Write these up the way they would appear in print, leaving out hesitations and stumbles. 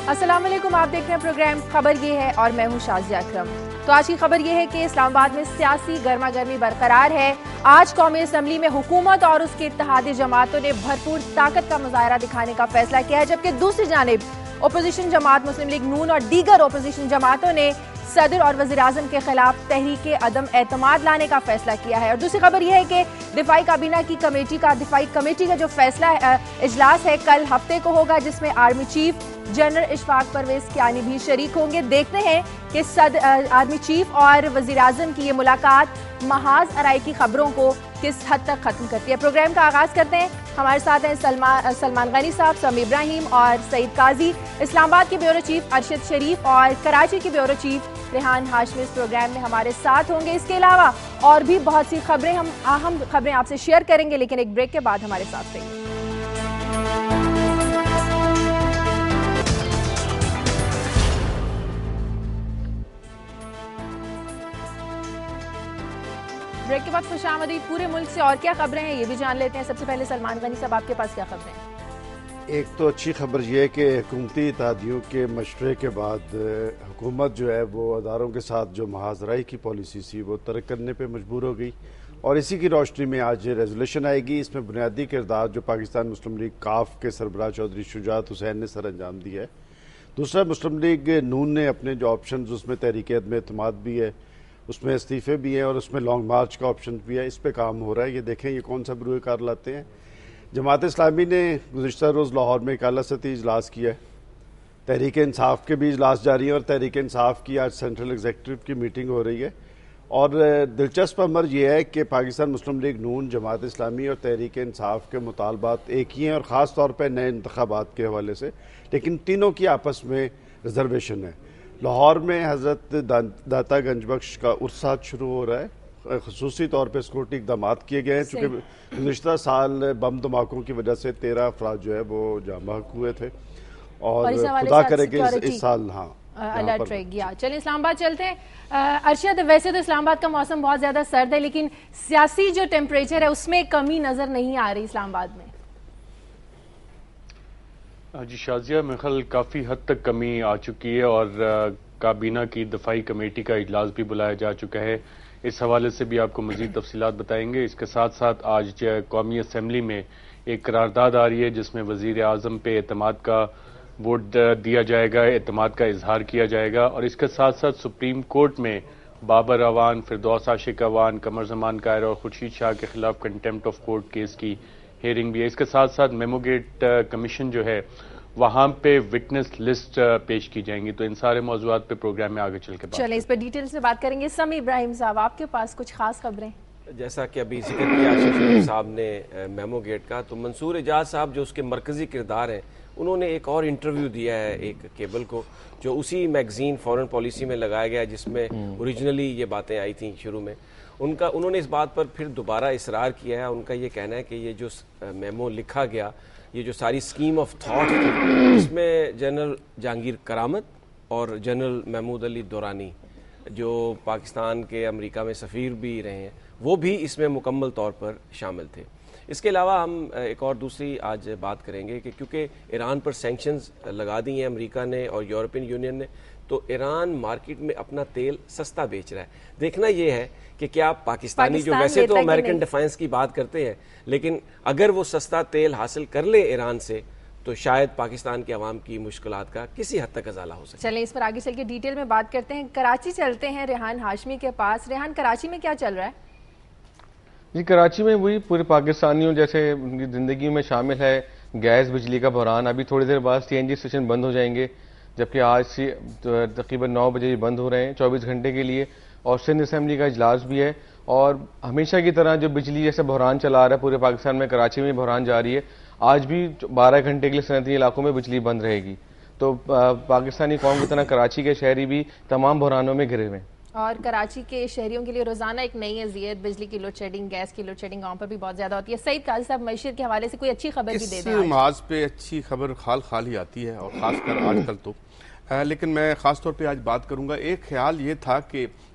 السلام علیکم، آپ دیکھ رہے ہیں پروگرام خبر یہ ہے اور میں ہوں شازیہ اکرم۔ تو آج کی خبر یہ ہے کہ اسلام آباد میں سیاسی گرما گرمی برقرار ہے۔ آج قومی اسمبلی میں حکومت اور اس کے اتحادی جماعتوں نے بھرپور طاقت کا مظاہرہ دکھانے کا فیصلہ کیا ہے، جبکہ دوسری جانب اپوزیشن جماعت مسلم لیگ نون اور دیگر اپوزیشن جماعتوں نے صدر اور وزیر اعظم کے خلاف تحریک عدم اعتماد لانے کا فیصلہ کیا ہے۔ اور دوسری خبر یہ ہے کہ دفاعی کابینہ کی دفاعی کمیٹی کا جو فیصلہ اجلاس ہے کل ہفتے کو ہوگا، جس میں army chief general Ashfaq Parvez Kayani بھی شریک ہوں گے۔ دیکھتے ہیں کہ آرمی چیف اور وزیر اعظم کی یہ ملاقات محاذ آرائی کی خبروں کو کس حد تک ختم کرتی ہے۔ پروگرام کا آغاز کرتے ہیں، ہمارے ساتھ ہیں سلمان غنی صاحب، سمی ابراہیم اور سعید قاضی، اسلام آباد کے بیورو چیف ارشد شریف اور کراچی کے بیورو چیف ریحان ہاشمی اس پروگرام میں ہمارے ساتھ ہوں گے۔ اس کے علاوہ اور بھی بہت سی خبریں، ہم اہم خبریں آپ سے شیئر کریں گے، لیکن ایک بریک کے بعد ہمارے ساتھ رہیں۔ بریک کے بعد خوش آمدید۔ پورے ملک سے اور کیا خبریں ہیں یہ بھی جان لیتے ہیں۔ سب سے پہلے سلمان غنی صاحب، آپ کے پاس کیا خبریں ہیں؟ ایک تو اچھی خبر یہ ہے کہ حکومتی اتحادیوں کے مشورے کے بعد حکومت جو ہے وہ اداروں کے ساتھ جو محاذ آرائی کی پالیسی تھی وہ ترک کرنے پہ مجبور ہو گئی، اور اسی کی روشنی میں آج ریزولوشن آئے گی۔ اس میں بنیادی کردار جو پاکستان مسلم لیگ کاف کے سربراہ چودھری شجاعت حسین نے سر انجام دیا ہے۔ دوسرا، مسلم لیگ نون نے اپنے جو آپشنز، اس میں تحریک عدم اعتماد بھی ہے، اس میں استعفے بھی ہیں، اور اس میں لانگ مارچ کا آپشن بھی ہے، اس پہ کام ہو رہا ہے۔ یہ دیکھیں یہ کون سا بروئے کار لاتے ہیں۔ جماعت اسلامی نے گزشتہ روز لاہور میں ایک اعلیٰ سطحی اجلاس کیا ہے۔ تحریک انصاف کے بھی اجلاس جاری ہیں، اور تحریک انصاف کی آج سینٹرل ایگزیکٹو کی میٹنگ ہو رہی ہے۔ اور دلچسپ امر یہ ہے کہ پاکستان مسلم لیگ نون، جماعت اسلامی اور تحریک انصاف کے مطالبات ایک ہی ہیں، اور خاص طور پہ نئے انتخابات کے حوالے سے، لیکن تینوں کی آپس میں ریزرویشن ہے۔ لاہور میں حضرت داتا گنج بخش کا عرس آج شروع ہو رہا ہے، خصوصی طور پہ سیکورٹی اقدامات کیے گئے ہیں، چونکہ گزشتہ سال بم دھماکوں کی وجہ سے 13 افراد جو ہے وہ جاں بحق ہوئے تھے، اور خدا کرے کہ اس سال الرٹ رہ گیا۔ چلیں اسلام آباد چلتے ہیں۔ ارشد، ویسے تو اسلام آباد کا موسم بہت زیادہ سرد ہے، لیکن سیاسی جو ٹیمپریچر ہے اس میں کمی نظر نہیں آ رہی اسلام آباد میں۔ جی شازیہ، میرے خیال کافی حد تک کمی آ چکی ہے، اور کابینہ کی دفاعی کمیٹی کا اجلاس بھی بلایا جا چکا ہے۔ اس حوالے سے بھی آپ کو مزید تفصیلات بتائیں گے۔ اس کے ساتھ ساتھ آج قومی اسمبلی میں ایک قرارداد آ رہی ہے جس میں وزیر اعظم پہ اعتماد کا ووٹ دیا جائے گا، اعتماد کا اظہار کیا جائے گا، اور اس کے ساتھ ساتھ سپریم کورٹ میں بابر اعوان، فردوس عاشق اعوان، قمر زمان قاہرہ اور خورشید شاہ کے خلاف کنٹیمپٹ آف کورٹ کیس کی ہیئرنگ بھی ہے۔ اس کے ساتھ ساتھ میمو گیٹ کمیشن جو ہے وہاں پہ وٹنس لسٹ پیش کی جائیں گی۔ تو ان سارے موضوعات پہ پروگرام میں آگے چل کے چلیں اس پہ ڈیٹیل سے بات کریں گے۔ سمی ابراہیم صاحب، آپ کے پاس کچھ خاص خبریں؟ جیسا کہ ابھی ذکر کیا ارشد شریف صاحب نے میمو گیٹ کا، تو منصور اعجاز صاحب جو اس کے مرکزی کردار ہیں، انہوں نے ایک اور انٹرویو دیا ہے ایک کیبل کو، جو اسی میگزین فورن پالیسی میں لگایا گیا جس میں اوریجنلی یہ باتیں آئی تھیں شروع میں۔ انہوں نے اس بات پر پھر دوبارہ اصرار کیا ہے۔ ان کا یہ کہنا ہے کہ یہ جو میمو لکھا گیا، یہ جو ساری اسکیم آف تھاٹ تھی، اس میں جنرل جہانگیر کرامت اور جنرل محمود علی دورانی جو پاکستان کے امریکہ میں سفیر بھی رہے ہیں، وہ بھی اس میں مکمل طور پر شامل تھے۔ اس کے علاوہ ہم ایک اور دوسری آج بات کریں گے کہ کیونکہ ایران پر سینکشنز لگا دی ہیں امریکہ نے اور یورپین یونین نے، تو ایران مارکیٹ میں اپنا تیل سستا بیچ رہا ہے۔ دیکھنا یہ ہے کہ کیا پاکستانی جو ویسے تو امریکن ڈیفینس کی بات کرتے ہیں، لیکن اگر وہ سستا تیل حاصل کر لے ایران سے تو شاید پاکستان کے عوام کی مشکلات کا کسی حد تک ازالہ ہو سکے۔ چلیں اس پر آگے چل کے ڈیٹیل میں بات کرتے ہیں۔ کراچی چلتے ہیں ریحان ہاشمی کے پاس۔ ریحان، کراچی میں کیا چل رہا ہے؟ جی کراچی میں وہی پورے پاکستانیوں جیسے ان کی زندگی میں شامل ہے گیس بجلی کا بحران۔ ابھی تھوڑی دیر بعد سی این جی اسٹیشن بند ہو جائیں گے، جبکہ آج سے تقریباً 9 بجے بند ہو رہے ہیں 24 گھنٹے کے لیے، اور سندھ اسمبلی کا اجلاس بھی ہے۔ اور ہمیشہ کی طرح جو بجلی جیسے بحران چلا آ رہا ہے پورے پاکستان میں، کراچی میں بحران جاری ہے۔ آج بھی 12 گھنٹے کے لیے صنعتی علاقوں میں بجلی بند رہے گی۔ تو پاکستانی قوم کی طرح کراچی کے شہری بھی تمام بحرانوں میں گھرے ہوئے ہیں، اور کراچی کے شہریوں کے لیے روزانہ ایک نئی اذیت، بجلی کی لوڈ شیڈنگ، گیس کی لوڈ شیڈنگ گاؤں پر بھی بہت زیادہ ہوتی ہے۔ سعید قاضی صاحب، معیشت کے حوالے سے کوئی اچھی خبر بھی دے دیں۔ اس محاذ پہ اچھی خبر خال خال ہی آتی ہے، اور خاص کر آج کل تو، لیکن میں خاص طور پہ آج بات کروں گا۔ ایک خیال یہ تھا کہ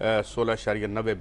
16.90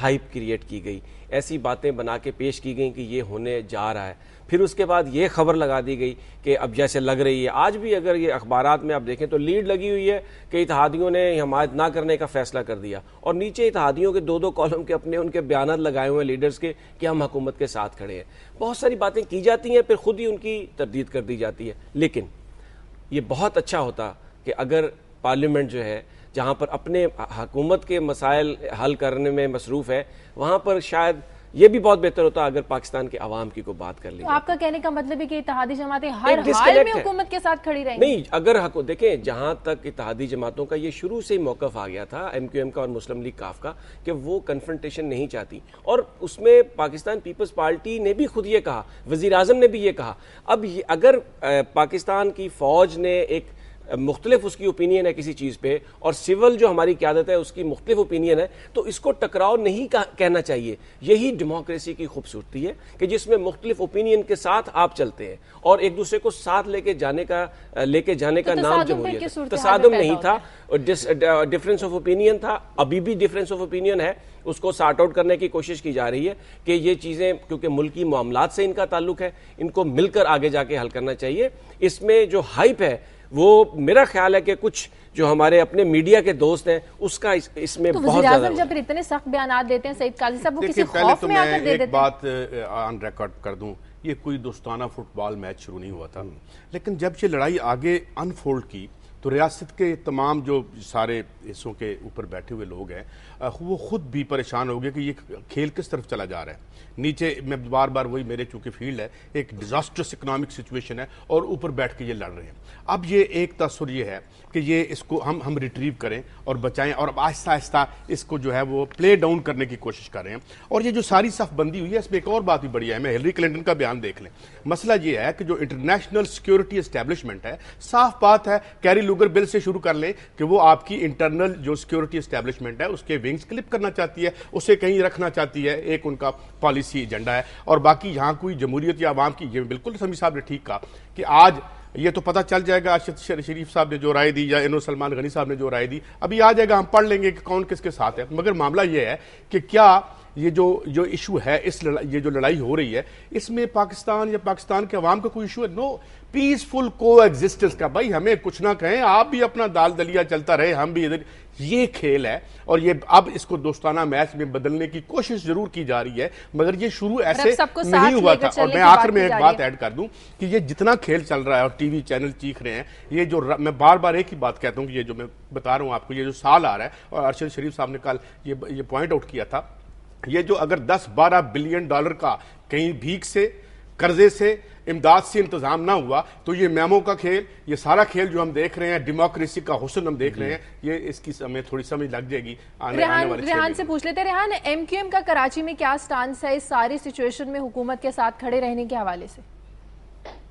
ہائپ کریٹ کی گئی, ایسی باتیں بنا کے پیش کی گئیں کہ یہ ہونے جا رہا ہے. پھر اس کے بعد یہ خبر لگا دی گئی کہ اب جیسے لگ رہی ہے, آج بھی اگر یہ اخبارات میں آپ دیکھیں تو لیڈ لگی ہوئی ہے کہ اتحادیوں نے حمایت نہ کرنے کا فیصلہ کر دیا, اور نیچے اتحادیوں کے 2 کالم کے اپنے ان کے بیانات لگائے ہوئے ہیں لیڈرز کے کہ ہم حکومت کے ساتھ کھڑے ہیں. بہت ساری باتیں کی جاتی ہیں, پھر خود ہی ان کی تردید کر دی جاتی ہے. لیکن یہ بہت اچھا ہوتا کہ اگر پارلیمنٹ جو ہے جہاں پر اپنے حکومت کے مسائل حل کرنے میں مصروف ہے, وہاں پر شاید یہ بھی بہت بہتر ہوتا اگر پاکستان کے عوام کی کو بات کر لی. آپ کا کہنے کا مطلب ہے کہ اتحادی جماعتیں ہر حال میں حکومت کے ساتھ کھڑی رہیں گی؟ نہیں, اگر دیکھیں جہاں تک اتحادی جماعتوں کا یہ شروع سے ہی موقف آ گیا تھا, ایم کیو ایم کا اور مسلم لیگ کاف کا, کہ وہ کنفرنٹیشن نہیں چاہتی, اور اس میں پاکستان پیپلز پارٹی نے بھی خود یہ کہا, وزیر اعظم نے بھی یہ کہا. اب اگر پاکستان کی فوج نے ایک مختلف اس کی اوپینین ہے کسی چیز پہ, اور سول جو ہماری قیادت ہے اس کی مختلف اوپینین ہے, تو اس کو ٹکراؤ نہیں کہنا چاہیے. یہی ڈیموکریسی کی خوبصورتی ہے کہ جس میں مختلف اوپینین کے ساتھ آپ چلتے ہیں اور ایک دوسرے کو ساتھ لے کے جانے کا نام جمہوریت ہے. تصادم نہیں تھا, ڈفرینس آف اوپینین تھا, ابھی بھی ڈفرینس آف اوپینین ہے, اس کو سارٹ آؤٹ کرنے کی کوشش کی جا رہی ہے کہ یہ چیزیں کیونکہ ملکی معاملات سے ان کا تعلق ہے, ان کو مل کر آگے جا کے حل کرنا چاہیے. اس میں جو ہائپ ہے وہ میرا خیال ہے کہ کچھ جو ہمارے اپنے میڈیا کے دوست ہیں اس کا اس میں بہت زیادہ. وزیر جب اتنے سخت بیانات دیتے ہیں سعید قاضی صاحب, وہ کسی خوف میں آ کر دے دیتے ہیں؟ ایک بات آن ریکارڈ کر دوں, یہ کوئی دوستانہ فٹ بال میچ شروع نہیں ہوا تھا, لیکن جب یہ لڑائی آگے انفولڈ کی تو ریاست کے تمام جو سارے حصوں کے اوپر بیٹھے ہوئے لوگ ہیں وہ خود بھی پریشان ہو گئے کہ یہ کھیل کس طرف چلا جا رہا ہے. نیچے میں بار بار وہی میرے چونکہ فیلڈ ہے, ایک ڈیزاسٹرس اکنامک سچویشن ہے اور اوپر بیٹھ کے یہ لڑ رہے ہیں. اب یہ ایک تاثر یہ ہے کہ یہ اس کو ہم ریٹریو کریں اور بچائیں, اور اب آہستہ آہستہ اس کو جو ہے وہ پلے ڈاؤن کرنے کی کوشش کر رہے ہیں. اور یہ جو ساری صف بندی ہوئی ہے اس میں ایک اور بات بھی بڑی ہے, میں ہلری کلنٹن کا بیان دیکھ لیں. مسئلہ یہ ہے کہ جو انٹرنیشنل سیکیورٹی اسٹیبلشمنٹ ہے, صاف بات ہے کیری لوگر بل سے شروع کر لیں کہ وہ آپ کی انٹرنل جو سیکیورٹی اسٹیبلشمنٹ ہے اس کے ونگز کلپ کرنا چاہتی ہے, اسے کہیں رکھنا چاہتی ہے, ایک ان کا پالیسی ایجنڈا ہے. اور باقی یہاں کوئی جمہوریت یا عوام کی, یہ بالکل سمیع صاحب نے ٹھیک کہا کہ آج یہ تو پتہ چل جائے گا, ارشد شریف صاحب نے جو رائے دی یا انور سلمان غنی صاحب نے جو رائے دی, ابھی آ جائے گا, ہم پڑھ لیں گے کہ کون کس کے ساتھ ہے. مگر معاملہ یہ ہے کہ کیا یہ جو ایشو ہے, یہ جو لڑائی ہو رہی ہے, اس میں پاکستان یا پاکستان کے عوام کا کوئی ایشو ہے؟ نو, پیسفل کو ایگزسٹنس کا. بھائی ہمیں کچھ نہ کہیں, آپ بھی اپنا دال دلیا چلتا رہے, ہم بھی ادھر. یہ کھیل ہے اور یہ اب اس کو دوستانہ میچ میں بدلنے کی کوشش ضرور کی جا رہی ہے, مگر یہ شروع ایسے نہیں ہوا تھا. اور میں آخر میں ایک بات ایڈ کر دوں کہ یہ جتنا کھیل چل رہا ہے اور ٹی وی چینل چیخ رہے ہیں, یہ جو میں بار بار ایک ہی بات کہتا ہوں کہ یہ جو میں بتا رہا ہوں آپ کو, یہ جو سال آ رہا ہے, اور ارشد شریف صاحب نے کل یہ پوائنٹ آؤٹ کیا تھا, یہ جو اگر 10-12 بلین ڈالر کا کہیں بھیک سے, قرضے سے, امداد سے انتظام نہ ہوا تو یہ میمو کا کھیل, یہ سارا کھیل جو ہم دیکھ رہے ہیں, ڈیموکریسی کا حسن ہم دیکھ رہے ہیں, یہ اس کی ہمیں تھوڑی سمجھ لگ جائے گی آنے والے. ریحان سے پوچھ لیتے. ریحان, ایم کیو ایم کا کراچی میں کیا سٹانس ہے اس ساری سچویشن میں حکومت کے ساتھ کھڑے رہنے کے حوالے سے؟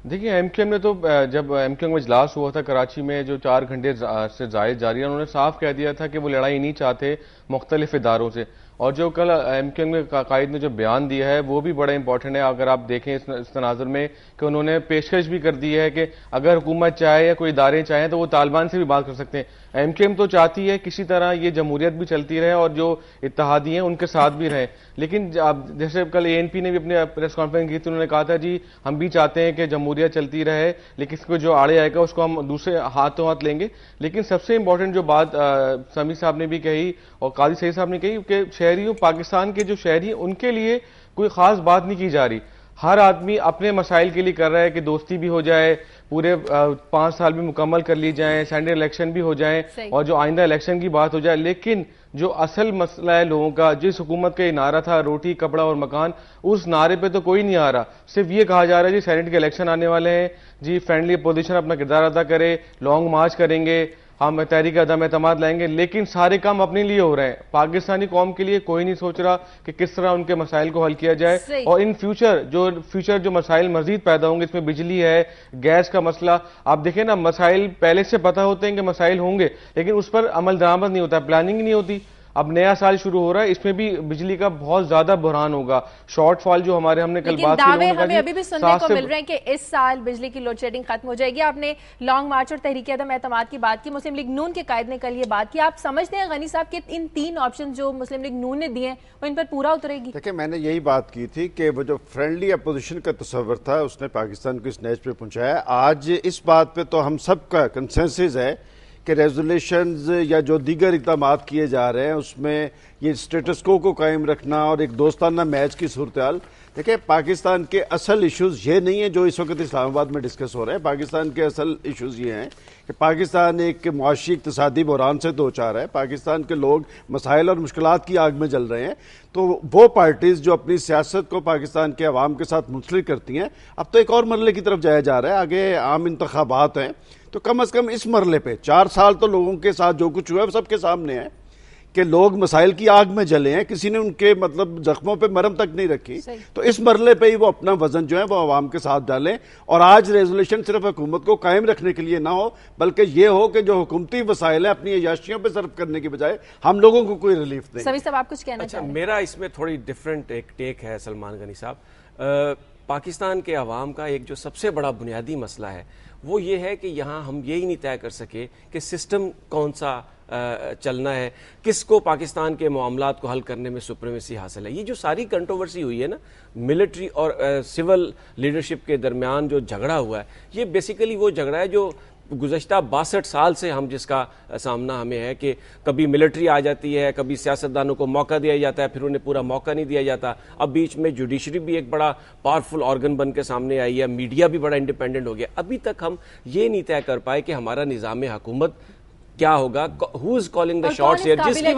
دیکھیں ایم کیو ایم نے تو جب ایم کیو ایم کا اجلاس ہوا تھا کراچی میں جو 4 گھنٹے سے زائد جاری ہے, انہوں نے صاف کہہ دیا تھا کہ وہ لڑائی نہیں چاہتے مختلف اداروں سے. اور جو کل ایم کیو ایم کے قائد نے جو بیان دیا ہے وہ بھی بڑا امپورٹنٹ ہے اگر آپ دیکھیں اس تناظر میں, کہ انہوں نے پیشکش بھی کر دی ہے کہ اگر حکومت چاہے یا کوئی ادارے چاہیں تو وہ طالبان سے بھی بات کر سکتے ہیں. ایم کیو ایم تو چاہتی ہے کسی طرح یہ جمہوریت بھی چلتی رہے اور جو اتحادی ہیں ان کے ساتھ بھی رہیں, لیکن جیسے کل اے این پی نے بھی اپنے پریس کانفرنس کی تھی, انہوں نے کہا تھا جی ہم بھی چاہتے ہیں کہ جمہوریت چلتی رہے, لیکن اس کو جو آڑے آئے گا اس کو ہم دوسرے ہاتھوں ہاتھ لیں گے. لیکن سب سے امپورٹنٹ جو بات سمیع صاحب نے بھی کہی اور قاضی سعید صاحب نے کہی کہ شہریوں, پاکستان کے جو شہری ان کے لیے کوئی خاص بات نہیں کی جا رہی. ہر آدمی اپنے مسائل کے لیے کر رہا ہے کہ دوستی بھی ہو جائے, پورے 5 سال بھی مکمل کر لی جائیں, سینٹرل الیکشن بھی ہو جائیں اور جو آئندہ الیکشن کی بات ہو جائے. لیکن جو اصل مسئلہ ہے لوگوں کا, جس حکومت کا یہ نعرہ تھا روٹی کپڑا اور مکان, اس نعرے پہ تو کوئی نہیں آ رہا. صرف یہ کہا جا رہا ہے جی سینٹ کے الیکشن آنے والے ہیں, جی فرینڈلی اپوزیشن اپنا کردار ادا کرے, لانگ مارچ کریں گے, ہم تحریک عدم اعتماد لائیں گے, لیکن سارے کام اپنے لیے ہو رہے ہیں. پاکستانی قوم کے لیے کوئی نہیں سوچ رہا کہ کس طرح ان کے مسائل کو حل کیا جائے. اور ان فیوچر جو مسائل مزید پیدا ہوں گے, اس میں بجلی ہے, گیس کا مسئلہ, آپ دیکھیں نا مسائل پہلے سے پتہ ہوتے ہیں کہ مسائل ہوں گے, لیکن اس پر عمل درآمد نہیں ہوتا, پلاننگ نہیں ہوتی. اب نیا سال شروع ہو رہا ہے, اس میں بھی بجلی کا بہت زیادہ بحران ہوگا. شارٹ فال جو ہم نے کل بات کی, دعوے ہمیں ابھی بھی سننے کو مل رہے ہیں کہ اس سال بجلی کی لوڈ شیڈنگ ختم ہو جائے گی. آپ نے لانگ مارچ اور تحریک عدم اعتماد کی بات کی, مسلم لیگ نون کے قائد نے کل یہ بات کی. آپ سمجھتے ہیں غنی صاحب کہ ان 3 آپشن جو مسلم لیگ نون نے دیے ہیں وہ ان پر پورا اترے گی؟ دیکھیں, میں نے یہی بات کی تھی کہ وہ جو فرینڈلی اپوزیشن کا تصور تھا اس نے پاکستان کو اس نیچ پہ پہنچایا. آج اس بات پہ تو ہم سب کا کنسنسس ہے کہ ریزولیشنز یا جو دیگر اقدامات کیے جا رہے ہیں اس میں یہ اسٹیٹس کو قائم رکھنا اور ایک دوستانہ میچ کی صورتحال. دیکھیں, پاکستان کے اصل ایشوز یہ نہیں ہیں جو اس وقت اسلام آباد میں ڈسکس ہو رہے ہیں. پاکستان کے اصل ایشوز یہ ہیں کہ پاکستان ایک معاشی اقتصادی بحران سے دوچار ہے. پاکستان کے لوگ مسائل اور مشکلات کی آگ میں جل رہے ہیں. تو وہ پارٹیز جو اپنی سیاست کو پاکستان کے عوام کے ساتھ منسلک کرتی ہیں, اب تو ایک اور مرحلے کی طرف جایا جا رہا ہے. آگے عام انتخابات ہیں, تو کم از کم اس مرحلے پہ 4 سال تو لوگوں کے ساتھ جو کچھ ہوا ہے سب کے سامنے ہے کہ لوگ مسائل کی آگ میں جلے ہیں, کسی نے ان کے زخموں پہ مرہم تک نہیں رکھی. تو اس مرحلے پہ ہی وہ اپنا وزن جو ہے وہ عوام کے ساتھ ڈالیں. اور آج ریزولوشن صرف حکومت کو قائم رکھنے کے لیے نہ ہو, بلکہ یہ ہو کہ جو حکومتی وسائل ہیں اپنی عیاشیوں پہ صرف کرنے کی بجائے ہم لوگوں کو کوئی ریلیف دیں. سمیع صاحب, آپ کچھ کہنا چاہیں؟ میرا اس میں تھوڑی ڈیفرنٹ ایک ٹیک ہے سلمان غنی صاحب. پاکستان کے عوام کا ایک جو سب سے بڑا بنیادی مسئلہ ہے وہ یہ ہے کہ یہاں ہم یہی نہیں طے کر سکے کہ سسٹم کون سا چلنا ہے, کس کو پاکستان کے معاملات کو حل کرنے میں سپریمیسی حاصل ہے. یہ جو ساری کنٹروورسی ہوئی ہے نا ملٹری اور سول لیڈرشپ کے درمیان جو جھگڑا ہوا ہے, یہ بیسیکلی وہ جھگڑا ہے جو گزشتہ 62 سال سے ہم جس کا سامنا ہمیں ہے کہ کبھی ملٹری آ جاتی ہے, کبھی سیاستدانوں کو موقع دیا جاتا ہے, پھر انہیں پورا موقع نہیں دیا جاتا. اب بیچ میں جوڈیشری بھی ایک بڑا پاورفل آرگن بن کے سامنے آئی ہے, میڈیا بھی بڑا انڈیپینڈنٹ ہو گیا. ابھی تک ہم یہ نہیں طے کر پائے کہ ہمارا نظام حکومت کیا ہوگا, who is calling the shots here, جس کی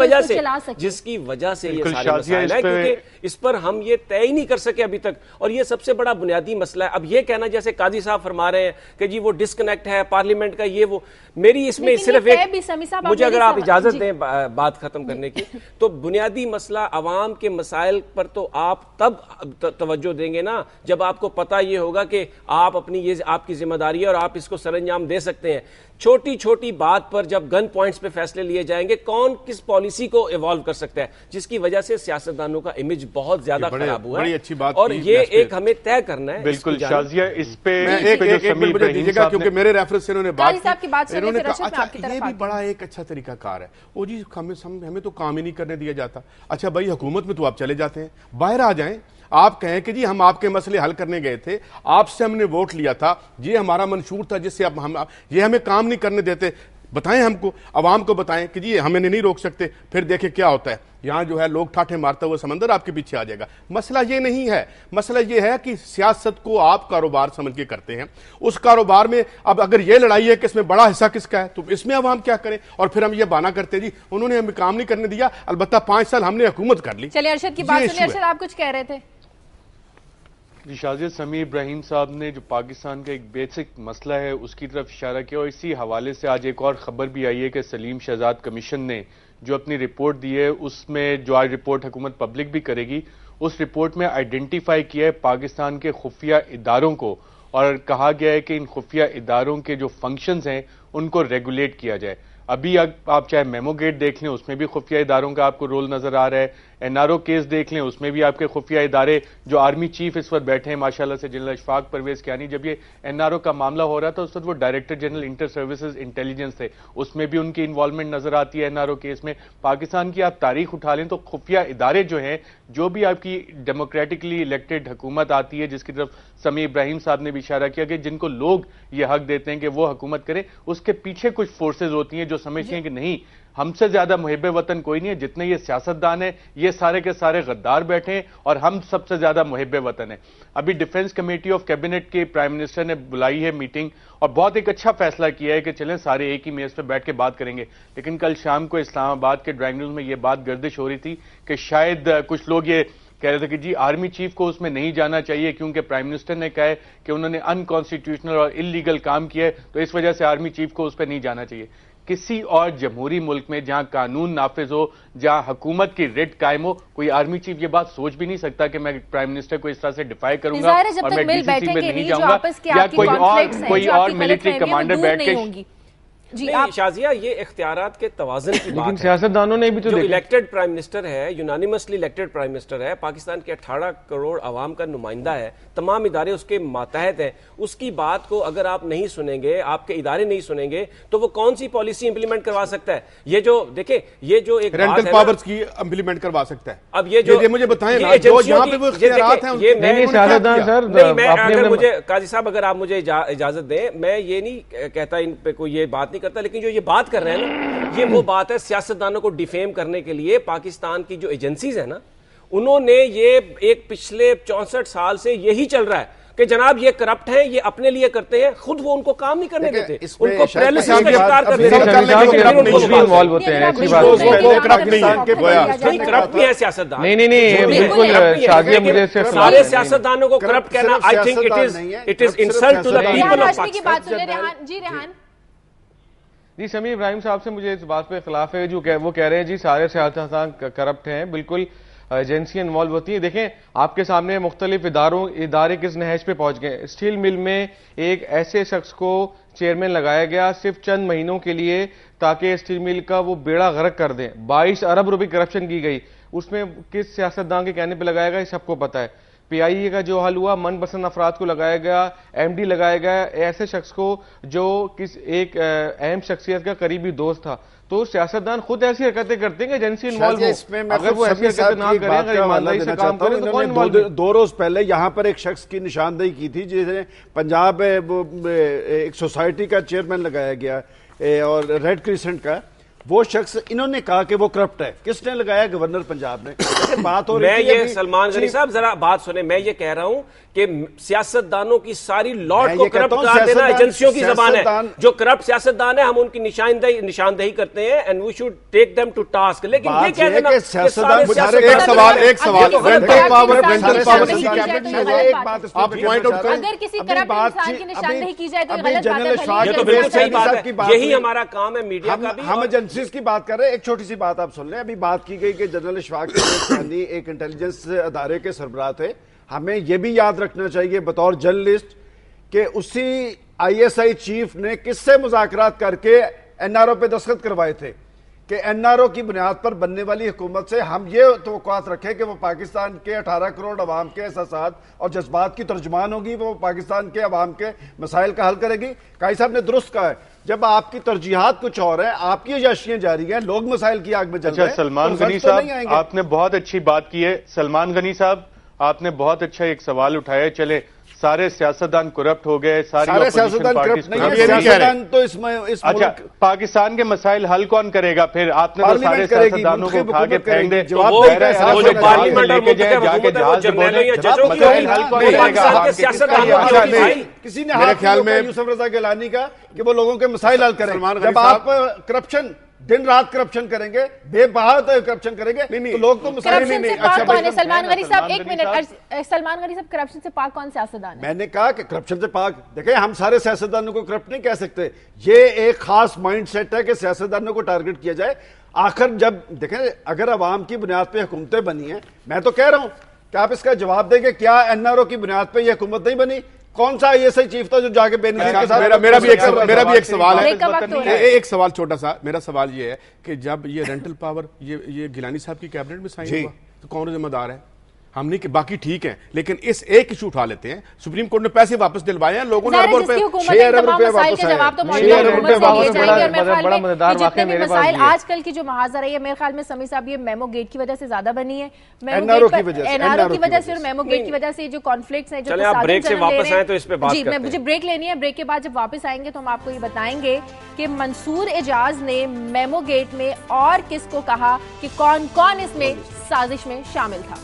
وجہ سے یہ سارے مسائل ہیں, کیونکہ اس پر ہم یہ طے ہی نہیں کر سکے ابھی تک. اور یہ سب سے بڑا بنیادی مسئلہ ہے. اب یہ کہنا جیسے قاضی صاحب فرما رہے ہیں کہ جی وہ ڈسکنیکٹ ہے پارلیمنٹ کا, یہ وہ, میری اس میں صرف ایک, مجھے اگر آپ اجازت دیں بات ختم کرنے کی, تو بنیادی مسئلہ عوام کے مسائل پر تو آپ تب توجہ دیں گے نا جب آپ کو پتہ یہ ہوگا کہ آپ اپنی یہ آپ کی ذمہ داری ہے اور آپ اس کو سر انجام دے سکتے ہیں. چھوٹی چھوٹی بات پر جب گن پوائنٹس پہ فیصلے لیے جائیں گے, کون کس پالیسی کو ایوالو کر سکتا ہے, جس کی وجہ سے سیاستدانوں کا امیج بہت زیادہ خراب ہوا ہے, اور یہ ایک ہمیں طے کرنا ہے. بالکل شازیہ, اس پہ مجھے دیجیے گا کیونکہ میرے ریفرنس سے انہوں نے بات کی, انہوں نے کہا اچھا یہ بھی بڑا ایک اچھا طریقہ کار ہے. وہ جی ہمیں تو کام ہی نہیں کرنے دیا جاتا. اچھا بھائی حکومت میں تو آپ چلے جاتے ہیں, باہر آ جائیں, آپ کہیں کہ جی ہم آپ کے مسئلے حل کرنے گئے تھے, آپ سے ہم نے ووٹ لیا تھا, یہ ہمارا منشور تھا جس سے یہ ہمیں کام نہیں کرنے دیتے, بتائیں ہم کو, عوام کو بتائیں کہ جی ہمیں نہیں روک سکتے. پھر دیکھیں کیا ہوتا ہے, یہاں جو ہے لوگ ٹھاٹھے مارتا ہوا سمندر آپ کے پیچھے آ جائے گا. مسئلہ یہ نہیں ہے, مسئلہ یہ ہے کہ سیاست کو آپ کاروبار سمجھ کے کرتے ہیں. اس کاروبار میں اب اگر یہ لڑائی ہے کہ اس میں بڑا حصہ کس کا ہے, تو اس میں عوام کیا کریں, اور پھر ہم یہ بہانہ کرتے جی انہوں نے ہمیں کام نہیں کرنے دیا, البتہ 5 سال ہم نے حکومت کر لی. چلیے ارشد کی بات سنیے. ارشد, آپ کچھ کہہ رہے تھے. جی شازیہ, سمیع ابراہیم صاحب نے جو پاکستان کا ایک بیسک مسئلہ ہے اس کی طرف اشارہ کیا, اور اسی حوالے سے آج ایک اور خبر بھی آئی ہے کہ سلیم شہزاد کمیشن نے جو اپنی رپورٹ دی ہے اس میں, جو آج رپورٹ حکومت پبلک بھی کرے گی, اس رپورٹ میں آئیڈینٹیفائی کیا ہے پاکستان کے خفیہ اداروں کو, اور کہا گیا ہے کہ ان خفیہ اداروں کے جو فنکشنز ہیں ان کو ریگولیٹ کیا جائے. ابھی آپ چاہے میمو گیٹ دیکھ لیں, اس میں بھی خفیہ اداروں کا آپ کو رول نظر آ رہا ہے. NRO کیس دیکھ لیں, اس میں بھی آپ کے خفیہ ادارے, جو آرمی چیف اس وقت بیٹھے ہیں ماشاءاللہ سے جنرل اشفاق پرویز کیانی, جب یہ NRO کا معاملہ ہو رہا تھا اس وقت وہ director general inter services intelligence تھے, اس میں بھی ان کی انوالومنٹ نظر آتی ہے NRO کیس میں. پاکستان کی آپ تاریخ اٹھا لیں تو خفیہ ادارے جو ہیں, جو بھی آپ کی ڈیموکریٹکلی الیکٹڈ حکومت آتی ہے, جس کی طرف سمیع ابراہیم صاحب نے بھی اشارہ کیا کہ جن کو لوگ یہ حق دیتے ہیں کہ وہ حکومت کریں, اس کے پیچھے کچھ فورسز ہوتی ہیں جو سمجھتی ہیں کہ نہیں ہم سے زیادہ محب وطن کوئی نہیں ہے, جتنے یہ سیاستدان ہیں یہ سارے کے سارے غدار بیٹھے ہیں اور ہم سب سے زیادہ محب وطن ہیں. ابھی ڈیفنس کمیٹی آف کیبنٹ کے پرائم منسٹر نے بلائی ہے میٹنگ, اور بہت ایک اچھا فیصلہ کیا ہے کہ چلیں سارے ایک ہی میز پہ بیٹھ کے بات کریں گے. لیکن کل شام کو اسلام آباد کے ڈرائنگ روم میں یہ بات گردش ہو رہی تھی کہ شاید کچھ لوگ یہ کہہ رہے تھے کہ جی آرمی چیف کو اس میں نہیں جانا چاہیے کیونکہ پرائم منسٹر نے کہا ہے کہ انہوں نے ان کانسٹیٹیوشنل اور انلیگل کام کیا ہے, تو اس وجہ سے آرمی چیف کو اس پہ نہیں جانا چاہیے. کسی اور جمہوری ملک میں جہاں قانون نافذ ہو, جہاں حکومت کی ریٹ قائم ہو, کوئی آرمی چیف یہ بات سوچ بھی نہیں سکتا کہ میں پرائم منسٹر کو اس طرح سے ڈیفائی کروں گا اور میں ڈی سی سی میں نہیں جاؤں گا, یا کوئی اور ملٹری کمانڈر بیٹھ کے شازیہ یہ اختیارات کے توازن کی بات ہے، لیکن سیاستدانوں نے بھی تو جو الیکٹڈ پرائم منسٹر ہے، یونانیمسلی الیکٹڈ پرائم منسٹر ہے، پاکستان کے 18 کروڑ عوام کا نمائندہ ہے، تمام ادارے اس کے ماتحت ہیں، اس کی بات کو اگر آپ نہیں سنیں گے، آپ کے ادارے نہیں سنیں گے تو وہ کون سی پالیسی امپلیمنٹ کروا سکتا ہے؟ یہ جو دیکھیں، یہ جو ایک رینٹل پاورز کی امپلیمنٹ کروا سکتا ہے. اب یہ جو مجھے بتائیں نا، جو یہاں پہ وہ اختیارات ہیں اگر مجھے قاضی صاحب اگر آپ مجھے اجازت دیں، میں یہ نہیں کہتا ان پہ کوئی یہ بات نہیں کرتا، لیکن جو یہ بات کر رہے ہیں نا، یہ وہ بات ہے سیاستدانوں کو ڈیفیم کرنے کے لیے پاکستان کی جو ایجنسیز ہیں نا، انہوں نے یہ ایک پچھلے 64 سال سے یہی چل رہا ہے کہ جناب یہ کرپٹ ہیں، یہ اپنے لیے کرتے ہیں، خود وہ ان کو کام نہیں کرنے دیتے، ان کو پیرالائسس کا شکار کر دیتے ہیں. کرپٹ نہیں ہے سیاستدان، نہیں بالکل شازیہ، مجھے سارے سیاستدانوں کو کرپٹ کہنا I think it is insult to the people of Pakistan. جی سمیع ابراہیم صاحب سے مجھے اس بات پہ اختلاف ہے جو وہ کہہ رہے ہیں جی سارے سیاستدان کرپٹ ہیں. بالکل ایجنسیاں انوالو ہوتی ہیں. دیکھیں آپ کے سامنے مختلف ادارے کس نہج پہ پہنچ گئے. اسٹیل مل میں ایک ایسے شخص کو چیئرمین لگایا گیا صرف چند مہینوں کے لیے تاکہ اسٹیل مل کا وہ بیڑا غرق کر دیں. 22 ارب روپے کرپشن کی گئی. اس میں کس سیاستدان کے کہنے پہ لگایا گیا یہ سب کو پتا ہے. پی آئی اے کا جو حل ہوا، من پسند افراد کو لگایا گیا، ایم ڈی لگایا گیا ایسے شخص کو جو ایک اہم شخصیت کا قریبی دوست تھا. تو سیاستدان خود ایسی حرکتیں کرتے ہیں کہ ایجنسی انوالو ہو. اگر وہ ایسی حرکتیں نہ کریں، اگر ایمانداری سے کام کریں تو کون انوالو؟ 2 روز پہلے یہاں پر ایک شخص کی نشاندہی کی تھی جس نے پنجاب ایک سوسائٹی کا چیئرمین لگایا گیا اور ریڈ کریسنٹ کا. وہ شخص انہوں نے کہا کہ وہ کرپٹ ہے. کس نے لگایا؟ گورنر پنجاب نے. بات ہو رہی ہے سلمان غنی صاحب ذرا بات سنیں. میں یہ کہہ رہا ہوں کہ سیاستدانوں کی ساری لاٹ کو کرپٹ قرار دینا ایجنسیوں کی زبان ہے. جو کرپٹ سیاستدان ہیں ہم ان کی نشاندہی کرتے ہیں and we should take them to task. لیکن یہ کہہ دینا ایک سوال آپ پوائنٹ آؤٹ کریں. اگر کسی کرپٹ انسان کی نشاندہی کی جائے تو غلط بات ہے. یہ تو بالکل صحیح بات ہے. یہی ہمارا کام ہے میڈیا کا بھی. ہم ایجنسیز کی بات کر رہے ہیں. ایک چھوٹی سی بات آپ سن لیں. ابھی بات کی گئی کہ جنرل اشفاق چاندی ایک انٹیلیجنس ادارے کے سربراہ تھے. ہمیں یہ بھی یاد رکھنا چاہیے بطور جرنلسٹ کہ اسی آئی ایس آئی چیف نے کس سے مذاکرات کر کے این آر او پہ دستخط کروائے تھے کہ این آر او کی بنیاد پر بننے والی حکومت سے ہم یہ توقعات رکھیں کہ وہ پاکستان کے 18 کروڑ عوام کے احساسات اور جذبات کی ترجمان ہوگی، وہ پاکستان کے عوام کے مسائل کا حل کرے گی. قاضی صاحب نے درست کہا ہے، جب آپ کی ترجیحات کچھ اور ہیں، آپ کی عیاشیاں جاری ہیں، لوگ مسائل کی آگ میں جل رہے ہیں. سلمان غنی صاحب آپ نے بہت اچھی بات کی ہے. سلمان غنی صاحب آپ نے بہت اچھا ایک سوال اٹھایا. چلے سارے سیاستدان کرپٹ ہو گئے، سارے سیاستدان کرپٹ نہیں ہیں. سیاستدان تو اس اچھا پاکستان کے مسائل حل کون کرے گا پھر؟ آپ نے تو سارے سیاستدانوں کو اٹھا کے پھینک دے. کسی نے ہاتھ خیال میں یوسف رضا گیلانی کا کہ وہ لوگوں کے مسائل حل کریں. جب آپ کرپشن دن رات کرپشن کریں گے، بے بہا کرپشن کریں گے تو لوگ تو مسائل نہیں. سلمان غنی صاحب ایک منٹ. سلمان غنی صاحب کرپشن سے پاک کون سیاستدان ہے؟ میں نے کہا کہ کرپشن سے پاک، دیکھیں ہم سارے سیاستدانوں کو کرپٹ نہیں کہہ سکتے. یہ ایک خاص مائنڈ سیٹ ہے کہ سیاستدانوں کو ٹارگٹ کیا جائے. آخر جب دیکھیں اگر عوام کی بنیاد پہ حکومتیں بنی ہیں، میں تو کہہ رہا ہوں کہ آپ اس کا جواب دیں کہ کیا این آر او کی بنیاد پہ یہ حکومت نہیں بنی؟ کون سا آئی ایس آئی چیف تھا جو جا کے بے نظیر کے ساتھ؟ میرا بھی ایک سوال ہے. ایک سوال چھوٹا سا. میرا سوال یہ ہے کہ جب یہ رینٹل پاور یہ گیلانی صاحح کی کیبنٹ میں سائن ہوا تو کون ذمہ دار ہے؟ ہم نہیں کہ باقی ٹھیک ہیں لیکن اس ایک ایشو اٹھا لیتے ہیں. سپریم کورٹ نے پیسے واپس دلوائے ہیں لوگوں نے اربوں روپے 6 ارب روپے واپس آئے. آج کل کی جو محاذ رہی ہے میرے خیال میں سمیع صاحب یہ میمو گیٹ کی وجہ سے زیادہ بنی ہے. این آر او کی وجہ سے اور میمو گیٹ کی وجہ سے جو کانفلکٹس ہیں جو جی میں مجھے بریک لینی ہے. بریک کے بعد جب واپس آئیں گے تو ہم آپ کو یہ بتائیں گے کہ منصور اعجاز نے میمو گیٹ میں اور کس کو کہا کہ کون کون اس میں سازش میں شامل تھا.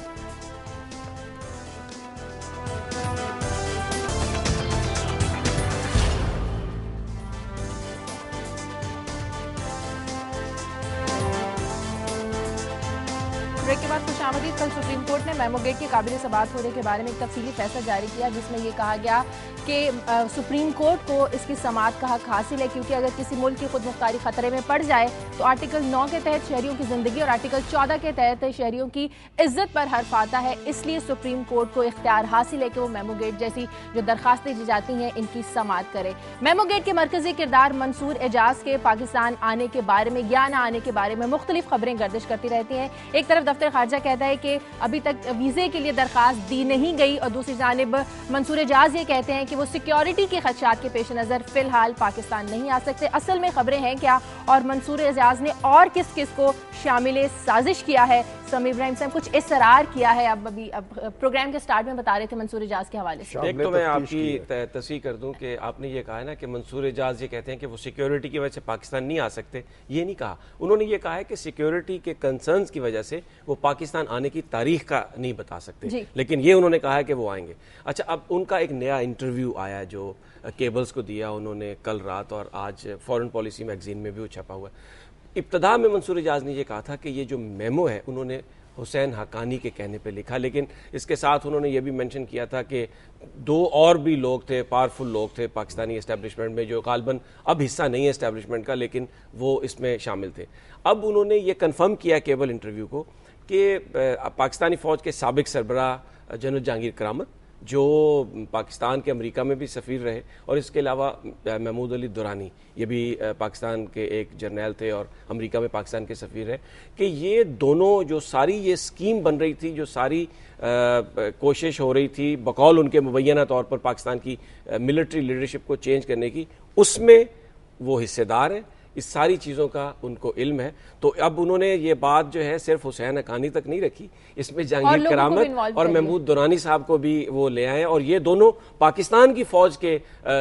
بریک کے بعد خوش آمدید. کل سپریم کورٹ نے میمو گیٹ کے قابل ثبات ہونے کے بارے میں ایک تفصیلی فیصلہ جاری کیا جس میں یہ کہا گیا کہ سپریم کورٹ کو اس کی سماعت کا حق حاصل ہے، کیونکہ اگر کسی ملک کی خود مختاری خطرے میں پڑ جائے تو آرٹیکل 9 کے تحت شہریوں کی زندگی اور آرٹیکل 14 کے تحت شہریوں کی عزت پر حرف آتا ہے۔ اس لیے سپریم کورٹ کو اختیار حاصل ہے کہ وہ میمو گیٹ جیسی جو درخواستیں دی جاتی ہیں ان کی سماعت کرے۔ میمو گیٹ کے مرکزی کردار منصور اعجاز کے پاکستان آنے کے بارے میں یا نہ آنے کے بارے میں مختلف خبریں گردش کرتی رہتی ہیں۔ ایک طرف دفتر خارجہ کہتا ہے کہ ابھی تک ویزے کے لیے درخواست دی نہیں گئی، اور دوسری جانب منصور اعجاز یہ کہتے ہیں کہ وہ سیکیورٹی کے خدشات کے پیش نظر فی الحال پاکستان نہیں آ سکتے۔ اصل میں خبریں ہیں کیا، اور منصور اعجاز نے اور کس کس کو شامل سازش کیا ہے؟ سمیع ابراہیم صاحب کچھ اصرار کیا ہے، اب پروگرام کے سٹارٹ میں بتا رہے تھے منصور اعجاز کے حوالے سے۔ ایک تو میں آپ کی تصحیح کر دوں کہ آپ نے یہ کہا ہے نا کہ منصور اعجاز یہ کہتے ہیں کہ وہ سیکیورٹی کی وجہ سے پاکستان نہیں آ سکتے، یہ نہیں کہا انہوں نے، یہ کہا ہے کہ سیکیورٹی کے کنسرنز کی وجہ سے وہ پاکستان آنے کی تاریخ کا نہیں بتا سکتے، لیکن یہ انہوں نے کہا ہے کہ وہ آئیں گے۔ اچھا، اب ان کا ایک نیا انٹرویو آیا جو کیبلز کو دیا انہوں نے کل رات، اور آج فورن پالیسی میگزین میں بھی وہ چھپا ہوا ہے۔ ابتدا میں منصور اعجاز نے یہ کہا تھا کہ یہ جو میمو ہے انہوں نے حسین حقانی کے کہنے پہ لکھا، لیکن اس کے ساتھ انہوں نے یہ بھی منشن کیا تھا کہ 2 اور بھی لوگ تھے، پاورفل لوگ تھے پاکستانی اسٹیبلشمنٹ میں، جو غالباً اب حصہ نہیں ہے اسٹیبلشمنٹ کا، لیکن وہ اس میں شامل تھے۔ اب انہوں نے یہ کنفرم کیا کیبل انٹرویو کو کہ پاکستانی فوج کے سابق سربراہ جنرل جہانگیر کرامت، جو پاکستان کے امریکہ میں بھی سفیر رہے، اور اس کے علاوہ محمود علی درانی، یہ بھی پاکستان کے ایک جرنیل تھے اور امریکہ میں پاکستان کے سفیر ہیں، کہ یہ دونوں جو ساری یہ اسکیم بن رہی تھی، جو ساری کوشش ہو رہی تھی بقول ان کے مبینہ طور پر پاکستان کی ملٹری لیڈرشپ کو چینج کرنے کی، اس میں وہ حصے دار ہیں، اس ساری چیزوں کا ان کو علم ہے۔ تو اب انہوں نے یہ بات جو ہے صرف حسین حقانی تک نہیں رکھی، اس میں جہانگیر کرامت اور محمود درانی صاحب کو بھی وہ لے آئے، اور یہ دونوں پاکستان کی فوج کے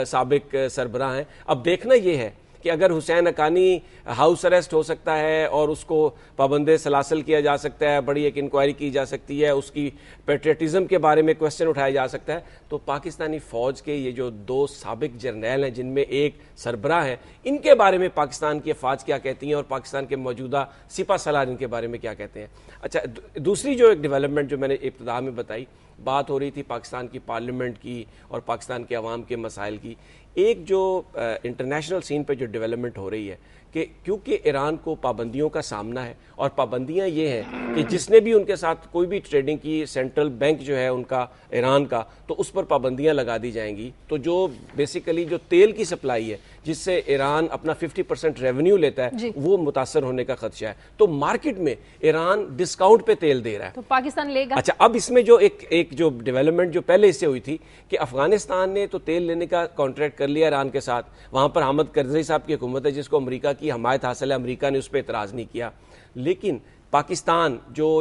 سابق سربراہ ہیں۔ اب دیکھنا یہ ہے کہ اگر حسین حقانی ہاؤس اریسٹ ہو سکتا ہے اور اس کو پابند سلاسل کیا جا سکتا ہے، بڑی ایک انکوائری کی جا سکتی ہے، اس کی پیٹریٹزم کے بارے میں کوسچن اٹھایا جا سکتا ہے، تو پاکستانی فوج کے یہ جو 2 سابق جرنیل ہیں جن میں ایک سربراہ ہیں، ان کے بارے میں پاکستان کی افواج کیا کہتی ہیں اور پاکستان کے موجودہ سپہ سالار ان کے بارے میں کیا کہتے ہیں۔ اچھا، دوسری جو ایک ڈیولپمنٹ جو میں نے ابتدا میں بتائی، بات ہو رہی تھی پاکستان کی پارلیمنٹ کی اور پاکستان کے عوام کے مسائل کی۔ ایک جو انٹرنیشنل سین پہ جو ڈیولپمنٹ ہو رہی ہے کہ کیونکہ ایران کو پابندیوں کا سامنا ہے، اور پابندیاں یہ ہیں کہ جس نے بھی ان کے ساتھ کوئی بھی ٹریڈنگ کی، سینٹرل بینک جو ہے ان کا ایران کا، تو اس پر پابندیاں لگا دی جائیں گی، تو جو بیسیکلی جو تیل کی سپلائی ہے جس سے ایران اپنا 50% ریونیو لیتا ہے، وہ متاثر ہونے کا خدشہ ہے، تو مارکیٹ میں ایران ڈسکاؤنٹ پہ تیل دے رہا ہے، تو پاکستان لے گا۔ اچھا، اب اس میں جو ایک جو ڈیولپمنٹ جو پہلے اس سے ہوئی تھی کہ افغانستان نے تو تیل لینے کا کانٹریکٹ کر لیا ایران کے ساتھ، وہاں پر حامد کرزئی صاحب کی حکومت ہے جس کو امریکہ کی حمایت حاصل ہے، امریکہ نے اس پہ اعتراض نہیں کیا، لیکن پاکستان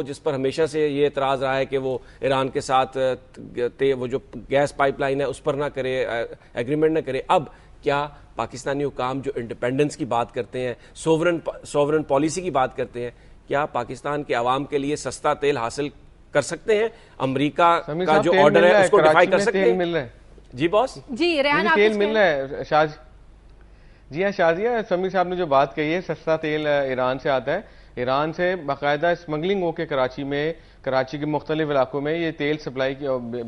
جس پر ہمیشہ سے یہ اعتراض رہا ہے کہ وہ ایران کے ساتھ وہ جو گیس پائپ لائن ہے اس پر نہ کرے، ایگریمنٹ نہ کرے، اب کیا پاکستانی حکام جو انڈیپینڈنس کی بات کرتے ہیں، سوورن پالیسی کی بات کرتے ہیں، کیا پاکستان کے عوام کے لیے سستا تیل حاصل کر سکتے ہیں؟ امریکہ کا جو آرڈر ہے اس کو ڈیفائی کر سکتے ہیں؟ جی باس، جی ریحان، تیل مل رہا ہے جی ہاں شازیہ، سمیع صاحب نے جو بات کہی ہے، سستا تیل ایران سے آتا ہے، ایران سے باقاعدہ اسمگلنگ ہو کے کراچی کے مختلف علاقوں میں یہ تیل سپلائی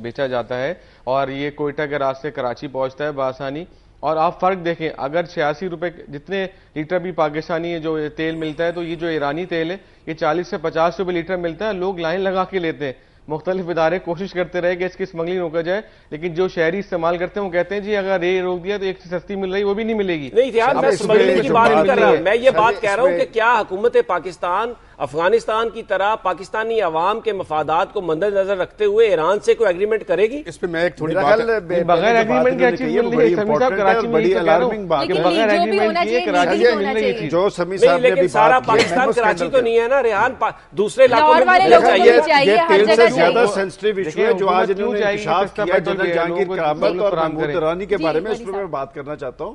بیچا جاتا ہے، اور یہ کوئٹہ کے راستے کراچی پہنچتا ہے بآسانی۔ اور آپ فرق دیکھیں، اگر 86 روپے جتنے لیٹر بھی پاکستانی جو تیل ملتا ہے، تو یہ جو ایرانی تیل ہے یہ 40 سے 50 روپے لیٹر ملتا ہے، لوگ لائن لگا کے لیتے ہیں۔ مختلف ادارے کوشش کرتے رہے کہ اس کی اسمگلنگ روکا جائے، لیکن جو شہری استعمال کرتے ہیں وہ کہتے ہیں جی اگر یہ روک دیا تو ایک سے سستی مل رہی وہ بھی نہیں ملے گی۔ نہیں یار، میں اسمگلنگ کی بات نہیں کر رہا، میں یہ بات کہہ رہا ہوں کہ کیا حکومت پاکستان افغانستان کی طرح پاکستانی عوام کے مفادات کو مد نظر رکھتے ہوئے ایران سے کوئی ایگریمنٹ کرے گی؟ اس پہ میں ایک تھوڑی بات بغیر ایگریمنٹ کے چیز مل رہی ہے، سمیع صاحب کراچی میں بغیر ایگریمنٹ کیے کراچی میں مل رہی ہے جو سمیع صاحب نے بھی سارا پاکستان کراچی تو نہیں ہے نا ریحان، دوسرے علاقوں میں یہ تیل سے زیادہ سینسٹیو ایشو ہے جو آج انہوں نے انکشاف کیا جنرل جہانگیر کرامت اور محمود درانی کے بارے میں، اس پر میں بات کرنا چاہتا ہوں۔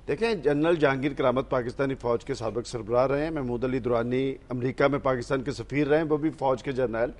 دیکھیں، جنرل جہانگیر کرامت پاکستانی فوج کے سابق سربراہ رہے ہیں، محمود علی درانی امریکہ میں پاکستان کے سفیر رہے ہیں، وہ بھی فوج کے جرنیل۔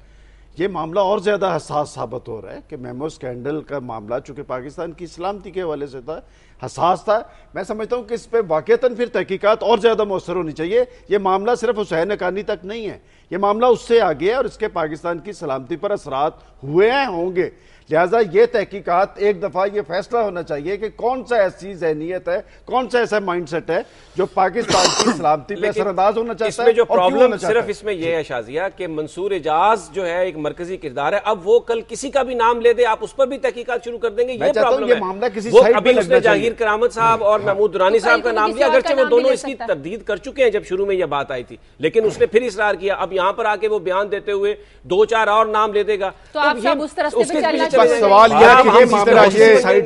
یہ معاملہ اور زیادہ حساس ثابت ہو رہا ہے کہ میمو اسکینڈل کا معاملہ چونکہ پاکستان کی سلامتی کے حوالے سے تھا، حساس تھا. میں سمجھتا ہوں کہ اس پہ واقعتاً پھر تحقیقات اور زیادہ مؤثر ہونی چاہیے. یہ معاملہ صرف حسین حقانی تک نہیں ہے, یہ معاملہ اس سے آگے ہے اور اس کے پاکستان کی سلامتی پر اثرات ہوئے ہیں, ہوں گے. لہٰذا یہ تحقیقات ایک دفعہ یہ فیصلہ ہونا چاہیے کہ کون سا ایسی ذہنیت ہے, کون سا ایسا مائنڈ سیٹ ہے جو پاکستان کی سلامتی پہ اثر انداز ہونا چاہتا ہے. اس میں جو پرابلم صرف اس میں یہ ہے شازیہ کہ منصور اعجاز جو ہے ایک مرکزی کردار ہے, اب وہ کل کسی کا بھی نام لے دے آپ اس پر بھی تحقیقات شروع کر دیں گے. یہ پرابلم ہے. وہ ابھی اس نے جہانگیر کرامت صاحب اور محمود درانی صاحب کا نام لیا, اگرچہ وہ دونوں اس کی تردید کر چکے ہیں جب شروع میں یہ بات آئی تھی, لیکن اس نے پھر اصرار کیا. اب یہاں پر آ کے وہ بیان دیتے ہوئے 2-4 اور نام لے دے گا تو آپ سب اس طرح سے چلنا چاہیے. سوال یہ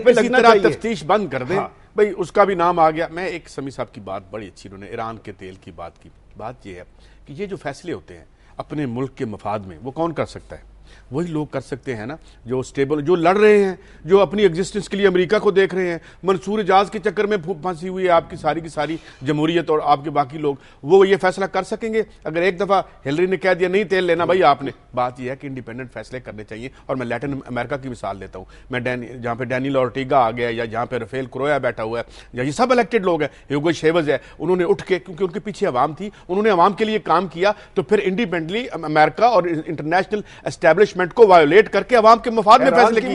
اسی طرح تفتیش بند کر دیں بھئی, اس کا بھی نام آ گیا. میں ایک سمیع صاحب کی بات بڑی اچھی, انہوں نے ایران کے تیل کی بات کی. بات یہ ہے کہ یہ جو فیصلے ہوتے ہیں اپنے ملک کے مفاد میں, وہ کون کر سکتا ہے؟ وہی لوگ کر سکتے ہیں نا جو سٹیبل, جو لڑ رہے ہیں, جو اپنی ایگزسٹنس کے لیے امریکہ کو دیکھ رہے ہیں. منصور اعجاز کے چکر میں پھنسی ہوئی ہے آپ کی ساری جمہوریت اور آپ کے باقی لوگ, وہ یہ فیصلہ کر سکیں گے؟ اگر ایک دفعہ ہلری نے کہہ دیا نہیں تیل لینا بھائی آپ نے. بات یہ ہے کہ انڈیپینڈنٹ فیصلے کرنے چاہیے. اور میں لیٹن امریکہ کی مثال دیتا ہوں. میں جہاں پہ ڈینیل اورٹیگا آ گیا, یا جہاں پہ رفیل کرویا بیٹھا ہوا ہے, یا یہ سب الیکٹڈ لوگ ہیں, ہیوگو شیوز ہے, انہوں نے اٹھ کے, کیونکہ ان کے پیچھے عوام تھی, انہوں نے عوام کے لیے کام کیا, تو پھر انڈیپینڈنٹلی امریکہ اور انٹرنیشنل اسٹیبلشمنٹ کو وائیولیٹ کر کے عوام کے مفاد میں فیصلے کیے.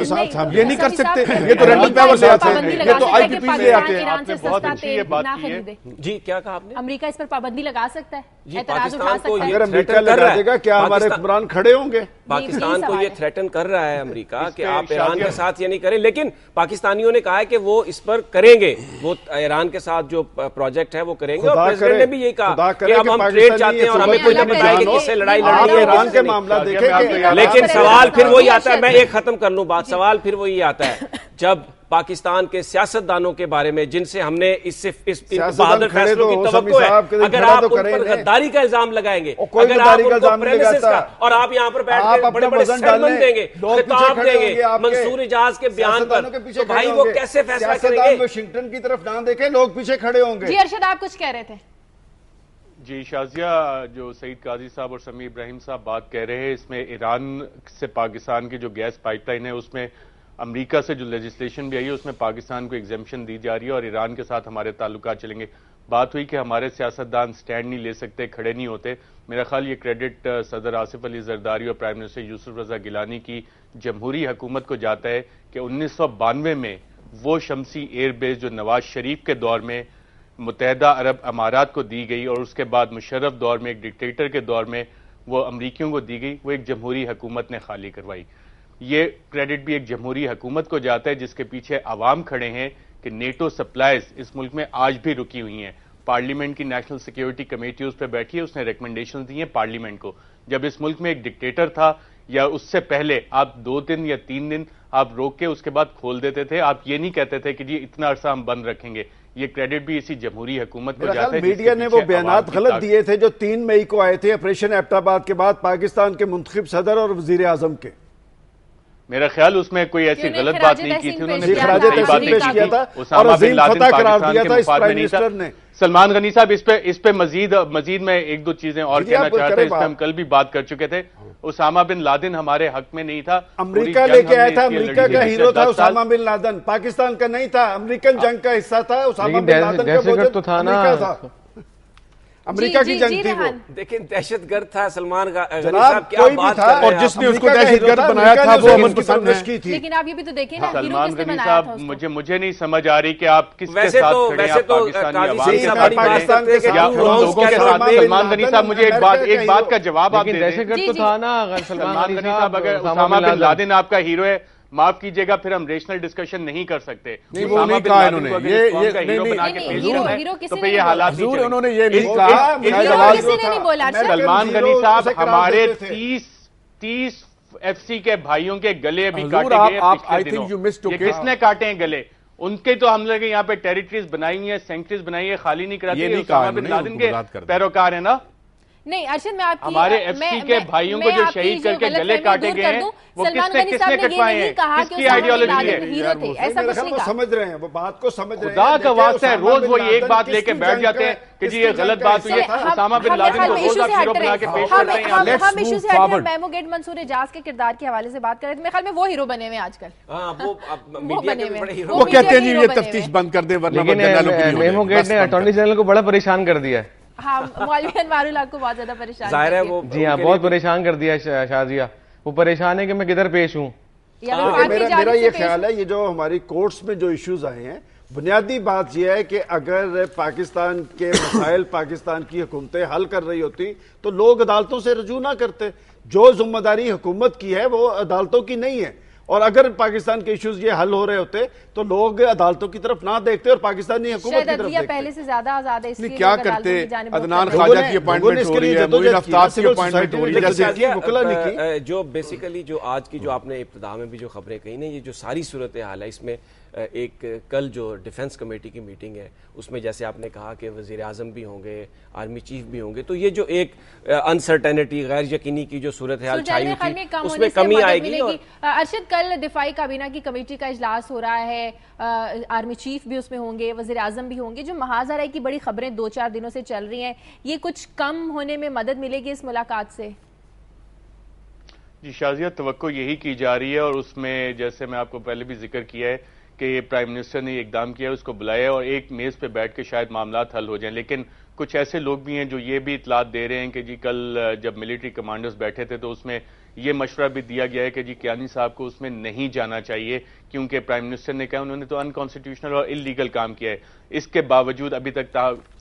یہ نہیں کر سکتے. یہ تو رینڈم پیور سے آتے ہیں, یہ تو آئی پی پی سے آتے ہیں. آپ نے بہت اچھی یہ بات کی ہے. جی کیا کہا آپ نے؟ امریکہ اس پر پابندی لگا سکتا ہے, جی اعتراض اٹھا پاکستان کو سکتا ہے. اگر امریکہ لگا دے گا کیا ہمارے حکمران کھڑے ہوں گے؟ پاکستان کو یہ تھریٹن کر رہا ہے امریکہ کہ آپ ایران کے ساتھ یہ نہیں کریں, لیکن پاکستانیوں نے کہا ہے کہ وہ اس پر کریں گے, وہ ایران کے ساتھ جو پروجیکٹ ہے وہ کریں گے. اور پریزیڈنٹ نے بھی یہ کہا کہ اب ہم ٹریڈ چاہتے ہیں اور ہمیں کوئی نہ بتائے کہ کس سے لڑائی لڑنی ہے. ایران کے معاملہ دیکھیں, لیکن سوال پھر وہی آتا ہے, میں ایک ختم کر لوں بات, سوال پھر وہی آتا ہے جب پاکستان کے سیاستدانوں کے بارے میں جن سے ہم نے اس بہادر فیصلوں کی توقع ہے, اگر آپ ان پر غداری کا الزام لگائیں گے, اگر آپ ان کو پریمیسز کا, اور آپ یہاں پر بیٹھ کے بڑے بڑے سرمن دیں گے, خطاب دیں گے منصور اعجاز کے بیان پر, تو بھائی وہ کیسے فیصلہ کریں گے؟ واشنگٹن کی طرف نہ دیکھیں, لوگ پیچھے کھڑے ہوں گے. جی ارشد آپ کچھ کہہ رہے تھے. جی شازیہ, جو سعید قاضی صاحب اور سمیع ابراہیم صاحب بات کہہ رہے ہیں, اس میں ایران سے پاکستان کی جو گیس پائپ لائن ہے اس میں امریکہ سے جو لیجسلیشن بھی آئی ہے اس میں پاکستان کو ایگزیمپشن دی جا رہی ہے اور ایران کے ساتھ ہمارے تعلقات چلیں گے. بات ہوئی کہ ہمارے سیاستدان سٹینڈ نہیں لے سکتے, کھڑے نہیں ہوتے. میرا خیال یہ کریڈٹ صدر آصف علی زرداری اور پرائم منسٹر یوسف رضا گیلانی کی جمہوری حکومت کو جاتا ہے کہ 1992 میں وہ شمسی ایئر بیس جو نواز شریف کے دور میں متحدہ عرب امارات کو دی گئی اور اس کے بعد مشرف دور میں ایک ڈکٹیٹر کے دور میں وہ امریکیوں کو دی گئی, وہ ایک جمہوری حکومت نے خالی کروائی. یہ کریڈٹ بھی ایک جمہوری حکومت کو جاتا ہے جس کے پیچھے عوام کھڑے ہیں کہ نیٹو سپلائز اس ملک میں آج بھی رکی ہوئی ہیں. پارلیمنٹ کی نیشنل سیکیورٹی کمیٹی اس پہ بیٹھی ہے, اس نے ریکمنڈیشن دی ہیں پارلیمنٹ کو. جب اس ملک میں ایک ڈکٹیٹر تھا یا اس سے پہلے آپ 2 دن یا 3 دن آپ روک کے اس کے بعد کھول دیتے تھے, آپ یہ نہیں کہتے تھے کہ جی اتنا عرصہ ہم بند رکھیں گے. یہ کریڈٹ بھی اسی جمہوری حکومت کو جاتا ہے. میڈیا نے وہ بیانات غلط دیے تھے جو 3 مئی کو آئے تھے آپریشن ایبٹ آباد کے بعد پاکستان کے منتخب صدر اور وزیر اعظم کے. میرا خیال اس میں کوئی ایسی غلط بات نہیں کی تھی, انہوں نے خراج تحسین پیش کیا تھا اور عظیم فتح قرار دیا تھا اس پرائم منسٹر نے. سلمان غنی صاحب اس پہ مزید میں 1-2 چیزیں اور کہنا چاہتا ہوں, اس پہ ہم کل بھی بات کر چکے تھے. اسامہ بن لادن ہمارے حق میں نہیں تھا, امریکہ لے کے آیا تھا, امریکہ کا ہیرو تھا اسامہ بن لادن, پاکستان کا نہیں تھا. امریکن جنگ کا حصہ تھا اسامہ بن لادن کا, بوجھ تو تھا نا, امریکہ کی جنگ تھی وہ. لیکن دہشت گرد تھا سلمان جناب, کوئی بھی تھا اور جس نے اس کو دہشت گرد بنایا تھا وہ امن پسند ہے. لیکن آپ یہ بھی تو دیکھیں نا, سلمان غنی صاحب مجھے نہیں سمجھ آ رہی کہ آپ کس کے ساتھ کھڑے ہیں, آپ پاکستانی عوام کے ساتھ یا ان لوگوں کے ساتھ. سلمان غنی صاحب مجھے ایک بات کا جواب آپ دے دیں. دہشت گرد تو تھا نا سلمان غنی صاحب, اگر اسامہ بن لادن آپ کا ہیرو ہے, معاف کیجئے گا, پھر ہم ریشنل ڈسکشن نہیں کر سکتے. اسامہ بن لادن کو اگر اس قوم کا ہیرو بنا کے پیش کرنا ہے تو پھر یہ حالات نہیں چلیں. انہوں نے یہ نہیں کہا. سلمان غنی صاحب ہمارے 30 ایف سی کے بھائیوں کے گلے ابھی کاٹے گئے پچھلے دنوں. یہ کس نے کاٹے ہیں گلے؟ ان کے تو ہم لوگ یہاں پہ ٹیریٹریز بنائی ہیں, سینکٹریز بنائی ہیں, خالی نہیں کراتی. اسامہ بن لادن کے پیروکار ہیں نا. نہیں ارشد میں آپ کی ہمارے ایف سی کے بھائیوں کو جو شہید کر کے گلے کاٹے گئے ہیں وہ کس نے کٹوائے ہیں, کس کی آئیڈیالوجی ہے؟ ایسا کچھ نہیں کہا. سمجھ رہے ہیں وہ بات کو, سمجھ رہے ہیں. خدا کا واسطہ ہے, روز وہ ایک بات لے کے بیٹھ جاتے ہیں کہ جی یہ غلط بات ہوئی ہے. اسامہ بن لادن کو روز آپ ہیرو بنا کے پیش کر رہے ہیں. ہم ایشو سے ہٹ کر میمو گیٹ منصور اجاز کے کردار کے حوالے سے بات کر رہے تھے. میرے خیال میں وہ ہیرو بنے ہوئے آج کل. وہ کہتے ہیں جی یہ تفتیش بند کر دیں ورنہ میمو گیٹ نے اٹارنی جنرل کو بڑا پریشان کر دیا ہے. ہاں مولوی انوار اللہ کو بہت زیادہ پریشان ظاہر ہے وہ, جی ہاں بہت پریشان کر دیا شازیہ. وہ پریشان ہے کہ میں کدھر پیش ہوں. میرا یہ خیال ہے یہ جو ہماری کورٹس میں جو ایشوز آئے ہیں, بنیادی بات یہ ہے کہ اگر پاکستان کے مسائل پاکستان کی حکومتیں حل کر رہی ہوتی تو لوگ عدالتوں سے رجوع نہ کرتے. جو ذمہ داری حکومت کی ہے وہ عدالتوں کی نہیں ہے, اور اگر پاکستان کے ایشوز یہ حل ہو رہے ہوتے تو لوگ عدالتوں کی طرف نہ دیکھتے اور پاکستانی حکومت کی طرف دیکھتے. پہلے سے زیادہ آزاد ہے, اس لیے کیا کرتے. عدنان خواجہ کی اپوائنٹمنٹ ہو رہی ہے, معین افتاب کی اپوائنٹمنٹ ہو رہی ہے. جو بیسیکلی جو آج کی جو آپ نے ابتدا میں بھی جو خبریں کہی نا, یہ جو ساری صورتحال ہے اس میں ایک کل جو ڈیفنس کمیٹی کی میٹنگ ہے اس میں جیسے آپ نے کہا کہ وزیر اعظم بھی ہوں گے, آرمی چیف بھی ہوں گے, تو یہ جو ایک انسرٹینٹی غیر یقینی کی جو صورتحال چھائی ہوئی تھی اس میں کمی آئے گی. ارشد کل دفاعی کابینہ کی کمیٹی کا اجلاس ہو رہا ہے, آرمی چیف بھی اس میں ہوں گے, وزیر اعظم بھی ہوں گے. جو محاذ آرائی کی بڑی خبریں 2-4 دنوں سے چل رہی ہیں, یہ کچھ کم ہونے میں مدد ملے گی اس ملاقات سے؟ جی شازیہ, توقع یہی کی جا رہی ہے, اور اس میں جیسے میں آپ کو پہلے بھی ذکر کیا ہے کہ پرائم منسٹر نے اقدام کیا ہے, اس کو بلایا اور ایک میز پہ بیٹھ کے شاید معاملات حل ہو جائیں. لیکن کچھ ایسے لوگ بھی ہیں جو یہ بھی اطلاعات دے رہے ہیں کہ جی کل جب ملٹری کمانڈرز بیٹھے تھے تو اس میں یہ مشورہ بھی دیا گیا ہے کہ جی کیانی صاحب کو اس میں نہیں جانا چاہیے, کیونکہ پرائم منسٹر نے کہا انہوں نے تو انکانسٹیٹیوشنل اور انلیگل کام کیا ہے. اس کے باوجود ابھی تک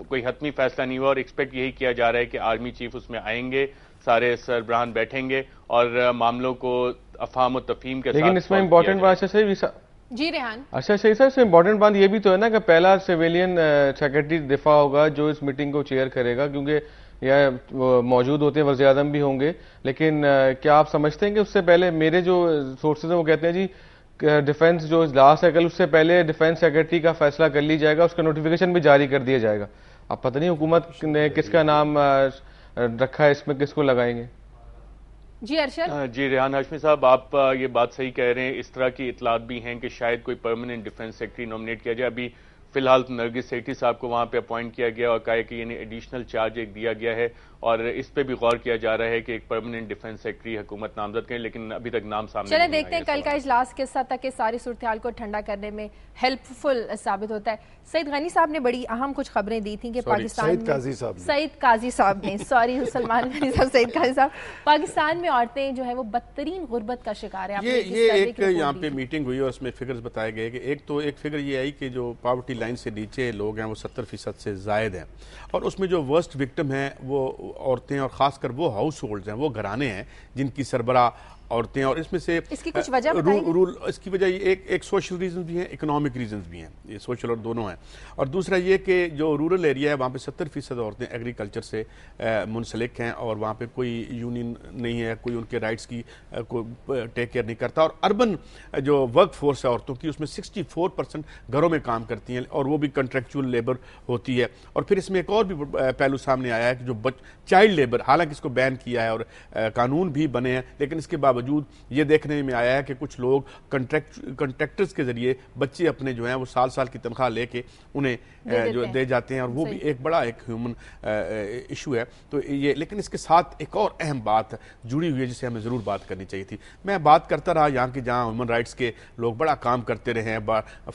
کوئی حتمی فیصلہ نہیں ہوا, اور ایکسپیکٹ یہی کیا جا رہا ہے کہ آرمی چیف اس میں آئیں گے, سارے سربراہان بیٹھیں گے اور معاملوں کو افہام و تفہیم کے ساتھ. لیکن اس میں امپورٹنٹ بات ہے جی ریحان, اچھا صحیح سر, اس میں امپورٹنٹ بات یہ بھی تو ہے نا کہ پہلا سیویلین سیکرٹری دفاع ہوگا جو اس میٹنگ کو چیئر کرے گا, کیونکہ یہ موجود ہوتے ہیں, وزیر اعظم بھی ہوں گے. لیکن کیا آپ سمجھتے ہیں کہ اس سے پہلے میرے جو سورسز ہیں وہ کہتے ہیں جی ڈیفنس جو اجلاس ہے کل, اس سے پہلے ڈیفنس سیکرٹری کا فیصلہ کر لی جائے گا, اس کا نوٹیفیکیشن بھی جاری کر دیا جائے گا. اب پتہ نہیں حکومت نے کس کا نام رکھا ہے, اس میں کس کو لگائیں گے. جی ارشد. جی ریحان ہاشمی صاحب, آپ یہ بات صحیح کہہ رہے ہیں. اس طرح کی اطلاعات بھی ہیں کہ شاید کوئی پرماننٹ ڈیفنس سیکرٹری نومنیٹ کیا جائے. ابھی فی الحال نرگس سیٹھی صاحب کو وہاں پہ اپوائنٹ کیا گیا اور کہا کہ یعنی ایڈیشنل چارج ایک دیا گیا ہے, اور اس پہ بھی غور کیا جا رہا ہے کہ ایک پرماننٹ ڈیفنس سیکرٹری حکومت نامزد کریں, لیکن ابھی تک نام سامنے نہیں آیا. چلیں دیکھتے ہیں کل کا اجلاس کس حد تک ساری صورتحال کو ٹھنڈا کرنے میں ہیلپ فل ثابت ہوتا ہے. سعید غنی صاحب نے بڑی اہم کچھ خبریں دی تھیں کہ پاکستان سعید قاضی صاحب نے سلمان غنی صاحب, سعید قاضی صاحب, پاکستان میں عورتیں جو ہیں وہ بدترین غربت کا شکار ہیں. یہ ایک یہاں پہ میٹنگ ہوئی اور اس میں فگرز بتائے گئے کہ ایک فگر یہ آئی کہ جو پاورٹی لائن سے نیچے لوگ ہیں وہ 70% سے زائد ہیں, اور اس میں جو ورسٹ وکٹم ہیں وہ عورتیں, اور خاص کر وہ ہاؤس ہولڈز ہیں, وہ گھرانے ہیں جن کی سربراہ عورتیں. اور اس میں سے اس کی کچھ وجہ اس کی وجہ ایک سوشل ریزنز بھی ہیں, اکنامک ریزنز بھی ہیں, یہ سوشل اور دونوں ہیں. اور دوسرا یہ کہ جو رورل ایریا ہے وہاں پہ 70% عورتیں ایگریکلچر سے منسلک ہیں, اور وہاں پہ کوئی یونین نہیں ہے, کوئی ان کے رائٹس کی ٹیک کیئر نہیں کرتا. اور اربن جو ورک فورس ہے عورتوں کی, اس میں 64% گھروں میں کام کرتی ہیں, اور وہ بھی کنٹریکچول لیبر ہوتی ہے. اور پھر اس میں ایک اور بھی پہلو سامنے آیا ہے کہ جو چائلڈ لیبر, حالانکہ اس کو بین کیا ہے اور قانون بھی بنے ہیں, لیکن اس کے باوجود یہ دیکھنے میں آیا ہے کہ کچھ لوگ کنٹریکٹرز کے ذریعے بچے اپنے جو ہیں وہ سال کی تنخواہ لے کے انہیں جو دے جاتے ہیں, اور وہ بھی ایک بڑا ایک ہیومن ایشو ہے. تو یہ, لیکن اس کے ساتھ ایک اور اہم بات جڑی ہوئی ہے جسے ہمیں ضرور بات کرنی چاہیے تھی. میں بات کرتا رہا یہاں کے جہاں ہیومن رائٹس کے لوگ بڑا کام کرتے رہے ہیں,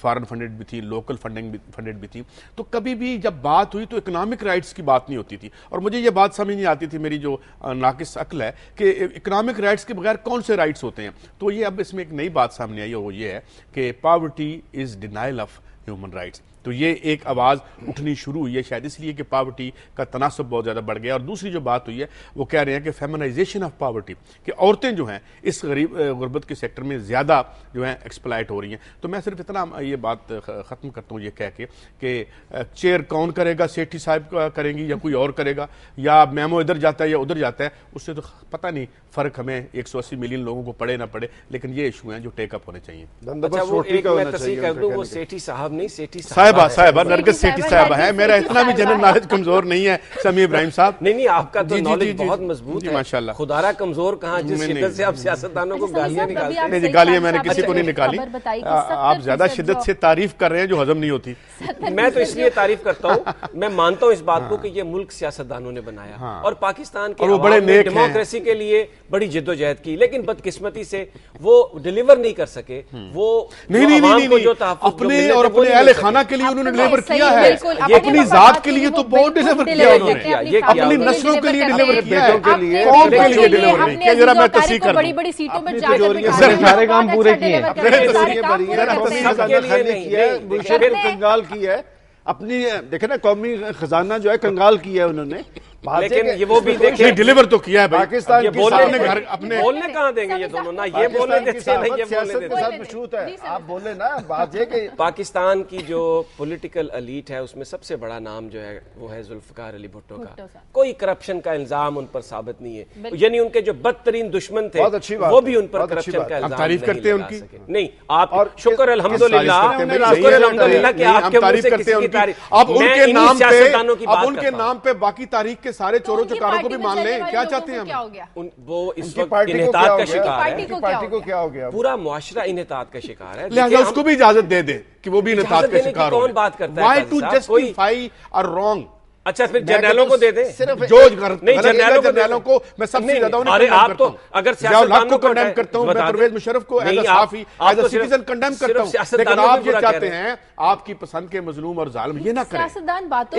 فارن فنڈڈ بھی تھی, لوکل فنڈڈ بھی تھی, تو کبھی بھی جب بات ہوئی تو اکنامک رائٹس کی بات نہیں ہوتی تھی. اور مجھے یہ بات سمجھ نہیں آتی تھی, میری جو ناقص عقل ہے, کہ اکنامک رائٹس کے بغیر کون سے رائٹس ہوتے ہیں. تو یہ اب اس میں ایک نئی بات سامنے آئی ہے, وہ یہ ہے کہ poverty is denial of human rights. تو یہ ایک آواز اٹھنی شروع ہوئی ہے, شاید اس لیے کہ پاورٹی کا تناسب بہت زیادہ بڑھ گیا. اور دوسری جو بات ہوئی ہے وہ کہہ رہے ہیں کہ فیمنائزیشن آف پاورٹی, کہ عورتیں جو ہیں اس غربت کے سیکٹر میں زیادہ جو ہیں ایکسپلائٹ ہو رہی ہیں. تو میں صرف اتنا یہ بات ختم کرتا ہوں یہ کہہ کے کہ چیئر کون کرے گا, سیٹھی صاحب کریں گی یا کوئی اور کرے گا, یا میمو ادھر جاتا ہے یا ادھر جاتا ہے, اس سے تو پتہ نہیں فرق ہمیں 180 ملین لوگوں کو پڑے نہ پڑے, لیکن یہ ایشو ہیں جو ٹیک اپ ہونے چاہیے. اچھا وہ ایک میں تصحیح کر دوں, وہ سیٹھی صاحب نہیں, سیٹھی صاحب صاحبہ نرگس سیٹھی صاحبہ ہے. میرا اتنا بھی جنرل نالج کمزور نہیں ہے سمیع ابراہیم صاحب. نہیں آپ کا تو نالج بہت مضبوط ہے ماشاءاللہ. خدارہ کمزور کہاں جس شدت سے آپ سیاستدانوں کو گالیاں نکالتے ہیں. نہیں گالیاں میں نے کسی کو نہیں نکالی. آپ زیادہ شدت سے تعریف کر رہے ہیں جو ہضم نہیں ہوتی. میں تو اس لیے تعریف کرتا ہوں, میں مانتا ہوں اس بات کو کہ یہ ملک سیاستدانوں نے بنایا اور پاکستان کے عوام نے ڈیموکریسی کے لیے بڑی جدوجہد کی, لیکن بدقسمتی سے وہ ڈیلیور نہیں کر سکے. وہ عوام کو جو تحفظ اپنے اور اپنے اہل خانہ کے لیے انہوں نے ڈیلیور کیا ہے, اپنی ذات کے لیے تو بہت ڈیلیور کیا انہوں نے, اپنی نسلوں کے لیے ڈیلیور کیا ہے, قوم کے لیے ڈیلیور نہیں کیا. ذرا میں تصحیح کر بڑی بڑی سیٹوں پر جا کر سارے کام پورے کیے کنگال کی ہے اپنی. دیکھیں نا قومی خزانہ جو ہے کنگال کیا ہے انہوں نے, لیکن یہ وہ بھی دیکھیں ڈیلیور تو کیا ہے بھائی. پاکستان کی بولنے کہاں دیں گے یہ دونوں, نہ یہ بولنے دیتے ہیں نہ یہ بولنے دیتے ہیں. مشروط ہے, آپ بولیں نا. بات یہ کہ پاکستان کی جو پولیٹیکل ایلیٹ ہے اس میں سب سے بڑا نام جو ہے وہ ہے ذوالفقار علی بھٹو کا. کوئی کرپشن کا الزام ان پر ثابت نہیں ہے, یعنی ان کے جو بدترین دشمن تھے وہ بھی ان پر کرپشن کا الزام تعریف کرتے ہیں ان کی. نہیں آپ شکر الحمدللہ کہ آپ کے منہ سے کسی کی تعریف. اب ان کے نام پہ باقی تاریخ کے سارے چوروں چکاروں کو بھی مان لیں. کیا چاہتے ہیں وہ اس وقت انحطاط کا شکار ہے, پارٹی کو کیا ہو گیا, پورا معاشرہ انحطاط کا شکار ہے. لہذا اس کو بھی اجازت دے دیں کہ وہ بھی انحطاط کا شکار ہو. کون بات کرتا ہے؟ Why to justify a wrong? اچھا پھر جرنیلوں کو دے دیں. جو جرنیلوں کو میں سب سے زیادہ انہیں کنڈیم کرتا ہوں. اگر سیاستدانوں کو کنڈیم کرتا ہوں, میں پرویز مشرف کو ایز اے صحافی ایز اے سٹیزن کنڈیم کرتا ہوں. لیکن آپ یہ چاہتے ہیں آپ کی پسند کے مظلوم اور ظالم یہ نہ کریں.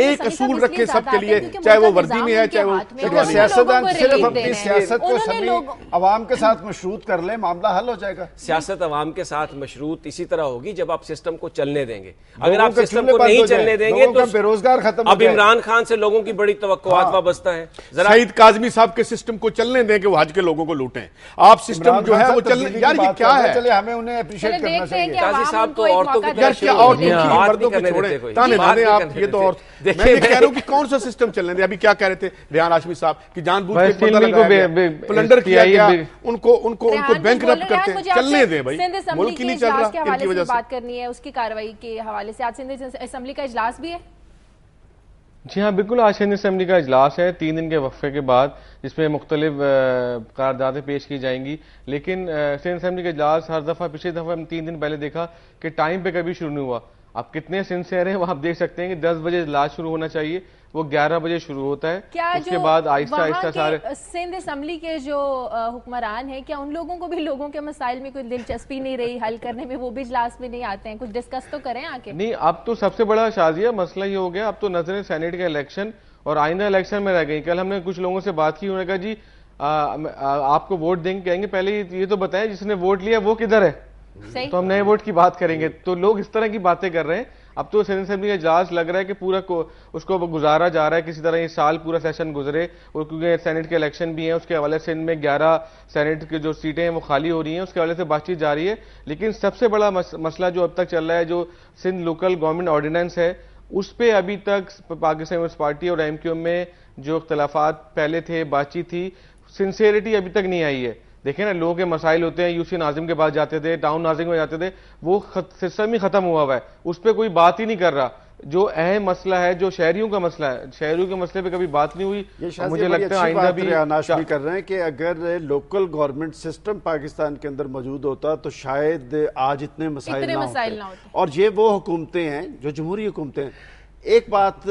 ایک اصول رکھے سب کے لیے, چاہے وہ وردی میں ہے چاہے وہ سیاستدان صرف اپنی سیاست کو سبھی عوام کے ساتھ مشروط کر لیں, معاملہ حل ہو جائے گا. سیاست عوام کے ساتھ مشروط اسی طرح ہوگی جب آپ سسٹم کو چلنے دیں گے. اگر آپ سسٹم کو نہیں چلنے دیں گے تو بے روزگار ختم. اب عمران خان سے لوگوں کی بڑی توقعات وابستہ ہیں. سعید کاظمی صاحب کے سسٹم کو چلنے دیں کہ وہ حج کے لوگوں کو لوٹیں. آپ سسٹم جو ہے وہ چلنے, یار یہ کیا ہے, چلے ہمیں انہیں اپریشیٹ کرنا چاہیے. قاضی صاحب تو عورتوں کی یار کیا عورتوں کی مردوں کو چھوڑیں تانے بانے آپ. یہ تو اور میں یہ کہہ رہا ہوں کہ کون سا سسٹم چلنے دیں. ابھی کیا کہہ رہے تھے ریحان ہاشمی صاحب کہ جان بوجھ کے پتہ لگایا گیا, پلنڈر کیا گیا, ان کو بینکرپٹ کرتے ہیں. چلنے دیں بھائی, ملک ہی نہیں چل رہا ان کی وجہ سے. بات کرنی ہے اس کی کارروائی کے حوالے سے. آج سندھ اسمبلی کا اجلاس بھی ہے. جی ہاں بالکل, آج سندھ اسمبلی کا اجلاس ہے 3 دن کے وقفے کے بعد, جس میں مختلف قراردادیں پیش کی جائیں گی. لیکن سندھ اسمبلی کا اجلاس ہر دفعہ پچھلے دفعہ ہم 3 دن پہلے دیکھا کہ ٹائم پہ کبھی شروع نہیں ہوا. اب کتنے سنسیئر ہیں وہ آپ دیکھ سکتے ہیں کہ 10 بجے اجلاس شروع ہونا چاہیے, وہ 11 بجے شروع ہوتا ہے. اس کے بعد آہستہ آہستہ سارے سندھ اسمبلی کے جو حکمران ہیں, کیا ان لوگوں کو بھی لوگوں کے مسائل میں کوئی دلچسپی نہیں رہی حل کرنے میں؟ وہ بھی اجلاس میں نہیں آتے ہیں, کچھ ڈسکس تو کریں آ کے. نہیں, اب تو سب سے بڑا شازیہ مسئلہ یہ ہو گیا, اب تو نظر سینیٹ کا الیکشن اور آئندہ الیکشن میں رہ گئی. کل ہم نے کچھ لوگوں سے بات کی, انہوں نے کہا جی آپ کو ووٹ دیں گے, کہیں گے پہلے یہ تو بتائیں جس نے ووٹ لیا وہ کدھر ہے, تو ہم نئے ووٹ کی بات کریں گے. تو لوگ اس طرح کی باتیں کر رہے ہیں. اب تو سندھ اسمبلی کا اجلاس لگ رہا ہے کہ پورا اس کو گزارا جا رہا ہے کسی طرح, یہ سال پورا سیشن گزرے. اور کیونکہ سینٹ کے الیکشن بھی ہیں, اس کے حوالے سے سندھ میں 11 سینٹ کی جو سیٹیں ہیں وہ خالی ہو رہی ہیں, اس کے حوالے سے بات چیت جاری ہے. لیکن سب سے بڑا مسئلہ جو اب تک چل رہا ہے, جو سندھ لوکل گورنمنٹ آرڈیننس ہے, اس پہ ابھی تک پاکستان کمیونسٹ پارٹی اور ایم کیو ایم میں جو اختلافات پہلے تھے, بات چیت تھی, سنسیئرٹی ابھی تک نہیں آئی ہے. دیکھیں نا, لوگوں کے مسائل ہوتے ہیں, یو سی ناظم کے پاس جاتے تھے, ٹاؤن ناظم میں جاتے تھے, وہ سسٹم ہی ختم ہوا ہوا ہے, اس پہ کوئی بات ہی نہیں کر رہا. جو اہم مسئلہ ہے, جو شہریوں کا مسئلہ ہے, شہریوں کے مسئلے پہ کبھی بات نہیں ہوئی. مجھے لگتا ہے آئندہ بھی کر رہے ہیں کہ اگر لوکل گورنمنٹ سسٹم پاکستان کے اندر موجود ہوتا تو شاید آج اتنے مسائل نہ ہوتے. اور یہ وہ حکومتیں ہیں جو جمہوری حکومتیں ہیں. ایک بات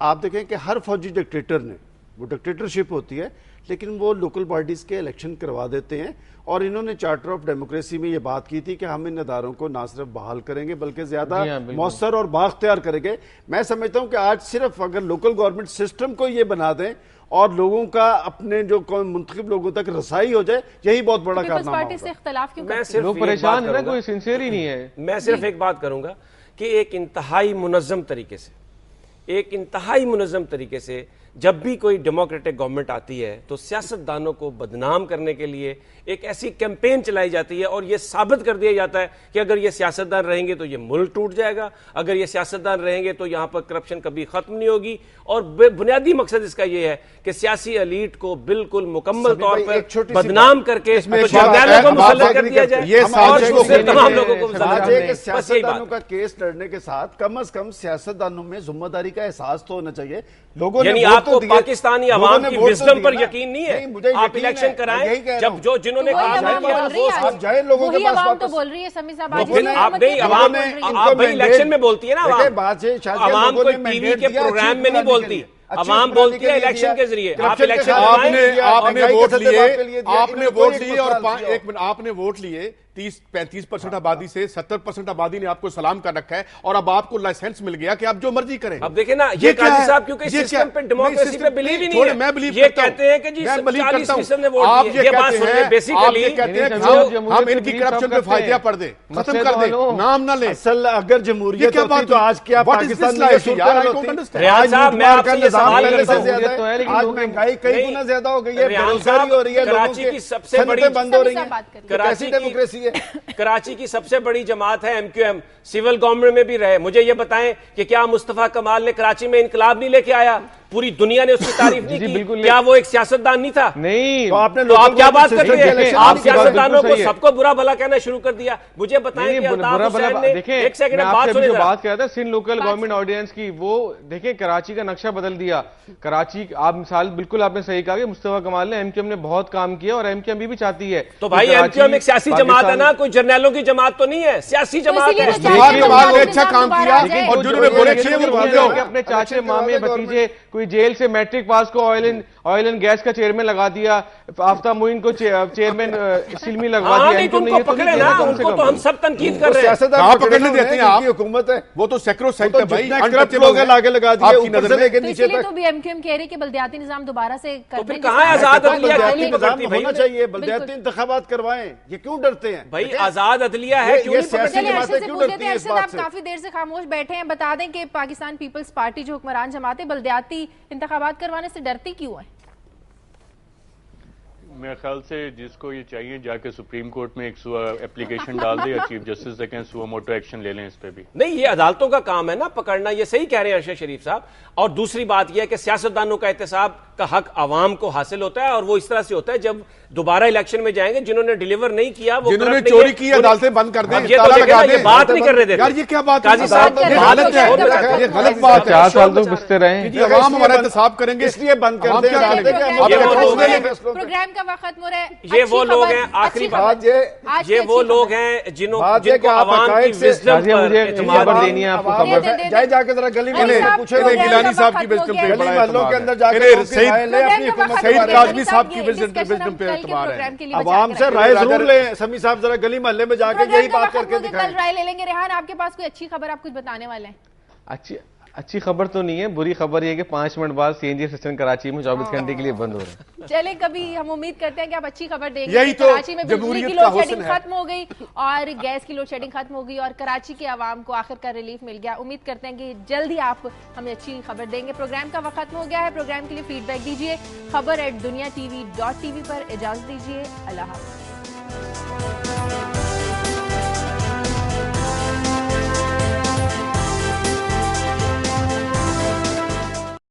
آپ دیکھیں کہ ہر فوجی ڈکٹیٹر نے, وہ ڈکٹیٹرشپ ہوتی ہے, لیکن وہ لوکل باڈیز کے الیکشن کروا دیتے ہیں. اور انہوں نے چارٹر آف ڈیموکریسی میں یہ بات کی تھی کہ ہم ان اداروں کو نہ صرف بحال کریں گے بلکہ زیادہ مؤثر اور بااختیار کریں گے. میں سمجھتا ہوں کہ آج صرف اگر لوکل گورنمنٹ سسٹم کو یہ بنا دیں اور لوگوں کا اپنے جو منتخب لوگوں تک رسائی ہو جائے, یہی بہت بڑا کارنامہ ہوگا. لوگ پریشان ہیں, کوئی سنسیئر ہی نہیں ہے. میں صرف ایک بات کروں گا کہ ایک انتہائی منظم طریقے سے جب بھی کوئی ڈیموکریٹک گورنمنٹ آتی ہے تو سیاستدانوں کو بدنام کرنے کے لیے ایک ایسی کیمپین چلائی جاتی ہے اور یہ ثابت کر دیا جاتا ہے کہ اگر یہ سیاستدان رہیں گے تو یہ ملک ٹوٹ جائے گا، اگر یہ سیاستدان رہیں گے تو یہاں پر کرپشن کبھی ختم نہیں ہوگی، اور بنیادی مقصد اس کا یہ ہے کہ سیاسی ایلیٹ کو بالکل مکمل طور پر بدنام کر کے جرنیلوں کو مسلط کر دیا جائے اور دوسرے تمام لوگوں کو مسلط کر دیا جائے۔ سیاستدانوں کا کیس لڑنے کے ساتھ کم از کم سیاستدانوں میں ذمہ داری کا احساس تو ہونا چاہیے۔ لوگوں نے یعنی آپ کو پاکستانی عوام کی وزڈم پر یقین نہیں ہے؟ آپ الیکشن کرائیں، جب جو جنہوں نے کام کیا آپ جائیں لوگوں کے پاس عوام تو بول رہی ہے سمی صاحب، آپ نہیں، عوام آپ الیکشن میں بولتی ہے نا، عوام کوئی ٹی وی کے پروگرام میں نہیں بولتی، عوام بولتی ہے الیکشن کے ذریعے۔ آپ الیکشن آپ نے ووٹ لیے اور آپ نے ووٹ لیے 30-35% آبادی سے 70% آبادی نے آپ کو سلام کر رکھا ہے، اور اب آپ کو لائسنس مل گیا کہ آپ جو مرضی کریں۔ اب دیکھیں نا، یہ قاضی صاحب کیونکہ سسٹم پہ ڈیموکریسی پہ بلیو ہی نہیں ہے، یہ کہتے ہیں کہ جی 40% نے ووٹ دیے۔ یہ بات سن لیں، بیسیکلی ہم ان کی کرپشن پہ فائدہ پڑ دیں، ختم کر دیں، نام نہ لیں۔ اصل اگر جمہوریت ہوتی تو آج کیا پاکستان میں ریاض صاحب میں آپ سے یہ سوال کرتا ہوں، آج مہنگائی کئی گنا زیادہ ہو گئی ہے، بے روزگاری ہو رہی ہے، کراچی کی سب سے بڑی بند ہو رہی ہیں، کیسی ڈیموکریسی ہے؟ کراچی کی سب سے بڑی جماعت ہے M Q M, civil government میں بھی رہے۔ مجھے یہ بتائیں کہ کیا مصطفیٰ کمال نے کراچی میں انقلاب نہیں لے کے آیا؟ پوری دنیا نے اس کی تعریف نہیں کی؟ کیا وہ ایک سیاستدان نہیں تھا؟ نہیں، تو آپ کیا بات کرتے ہیں؟ آپ سیاستدانوں کو سب کو برا بھلا کہنا شروع کر دیا۔ مجھے بتائیں کہ الطاف حسین نے ایک سیکنڈ بات سنیں، بات کر رہا تھا سندھ لوکل گورنمنٹ آرڈیننس کی، وہ دیکھیں کراچی کا نقشہ بدل دیا۔ کراچی آپ مثال بالکل آپ نے صحیح کہا کہ مصطفیٰ کمال نے، ایم کیو ایم نے بہت کام کیا اور ایم کیو ایم بھی چاہتی ہے۔ تو بھائی ایم کیو ایم ایک سیاسی جماعت ہے نا، کوئی جرنیلوں کی جماعت تو نہیں ہے، سیاسی جماعت ہے۔ مصطفیٰ کمال نے اچھا کام کیا اور جنہوں نے برے کیے وہ بھول جاؤ۔ اپنے چاچے مامے بھتیجے کوئی جیل سے میٹرک پاس کو آئل اینڈ گیس کا چیئرمین لگا دیا، آفتاب معین کو چیئرمین سلمی لگوا دیا۔ ان کو پکڑے نا، ان کو تو ہم سب تنقید کر رہے ہیں۔ آپ پکڑنے دیتے ہیں، آپ حکومت ہے، وہ تو سیکرو سینٹ ہے بھائی، لوگ لاگے لگا دیے اوپر سے لے کے نیچے تک۔ تو بھی ایم کیو ایم کہہ رہی کہ بلدیاتی نظام دوبارہ سے تو پھر کہاں آزاد عدلیہ ہونا چاہیے، بلدیاتی انتخابات کروائیں، یہ کیوں ڈرتے ہیں بھائی؟ آزاد عدلیہ ہے، کیوں نہیں پکڑتے؟ آپ کافی دیر سے خاموش بیٹھے ہیں، بتا دیں کہ پاکستان پیپلز پارٹی جو حکمران جماعت ہے بلدیاتی انتخابات کروانے سے ڈرتی کیوں ہے؟ میرے خیال سے جس کو یہ چاہیے جا کے سپریم کورٹ میں ایک اپلیکیشن ڈال دے یا چیف جسٹس سے کہیں سو موٹو ایکشن لے لیں اس پہ بھی۔ نہیں، یہ عدالتوں کا کام ہے نا پکڑنا، یہ صحیح کہہ رہے ہیں ارشد شریف صاحب۔ اور دوسری بات یہ ہے کہ سیاستدانوں کا احتساب کا حق عوام کو حاصل ہوتا ہے، اور وہ اس طرح سے ہوتا ہے جب دوبارہ الیکشن میں جائیں گے جنہوں نے ڈیلیور نہیں کیا، وہ جنہوں نے چوری کی عدالتیں بند کر دیں، یہ بات نہیں کر رہے تھے یار، یہ کیا بات ہے؟ قاضی صاحب یہ غلط ہے، یہ غلط بات ہے۔ 4 سال تک بستے رہے جی عوام ہمارا احتساب کریں گے، اس لیے بند کر دیں۔ پروگرام کا وقت ختم ہو رہا ہے۔ یہ وہ لوگ ہیں، آخری بات، یہ وہ لوگ ہیں جن کو عوام کی وزڈم پر خبر دینی ہے آپ کو، خبر جائے جا کے ذرا گلی میں پوچھے، گیلانی صاحب کی وزڈم پہ بڑا محلوں کے اندر جا کے سعید کاظمی صاحب کی وزڈم پہ اعتبار ہے۔ عوام سے رائے ضرور لیں، سمی صاحب ذرا گلی محلے میں جا کے یہی بات کر کے دکھائیں۔ کل رائے لے لیں گے۔ ریحان آپ کے پاس کوئی اچھی خبر آپ کچھ بتانے والے ہیں؟ اچھی خبر تو نہیں ہے، بری خبر یہ کہ 5 منٹ بعد سی این جی سسٹم کراچی میں 24 گھنٹے کے لیے بند ہو رہا ہے۔ چلے کبھی ہم امید کرتے ہیں کہ آپ اچھی خبر دیں گے۔ یہی تو کراچی میں بجلی کی لوڈ شیڈنگ ہے، ختم ہو گئی اور گیس کی لوڈ شیڈنگ ختم ہو گئی اور کراچی کے عوام کو آخر کار ریلیف مل گیا۔ امید کرتے ہیں کہ جلدی آپ ہمیں اچھی خبر دیں گے۔ پروگرام کا وقت ختم ہو گیا ہے، پروگرام کے لیے فیڈ بیک دیجیے خبر@duniatv.tv پر۔ اجازت دیجیے، اللہ حافظ۔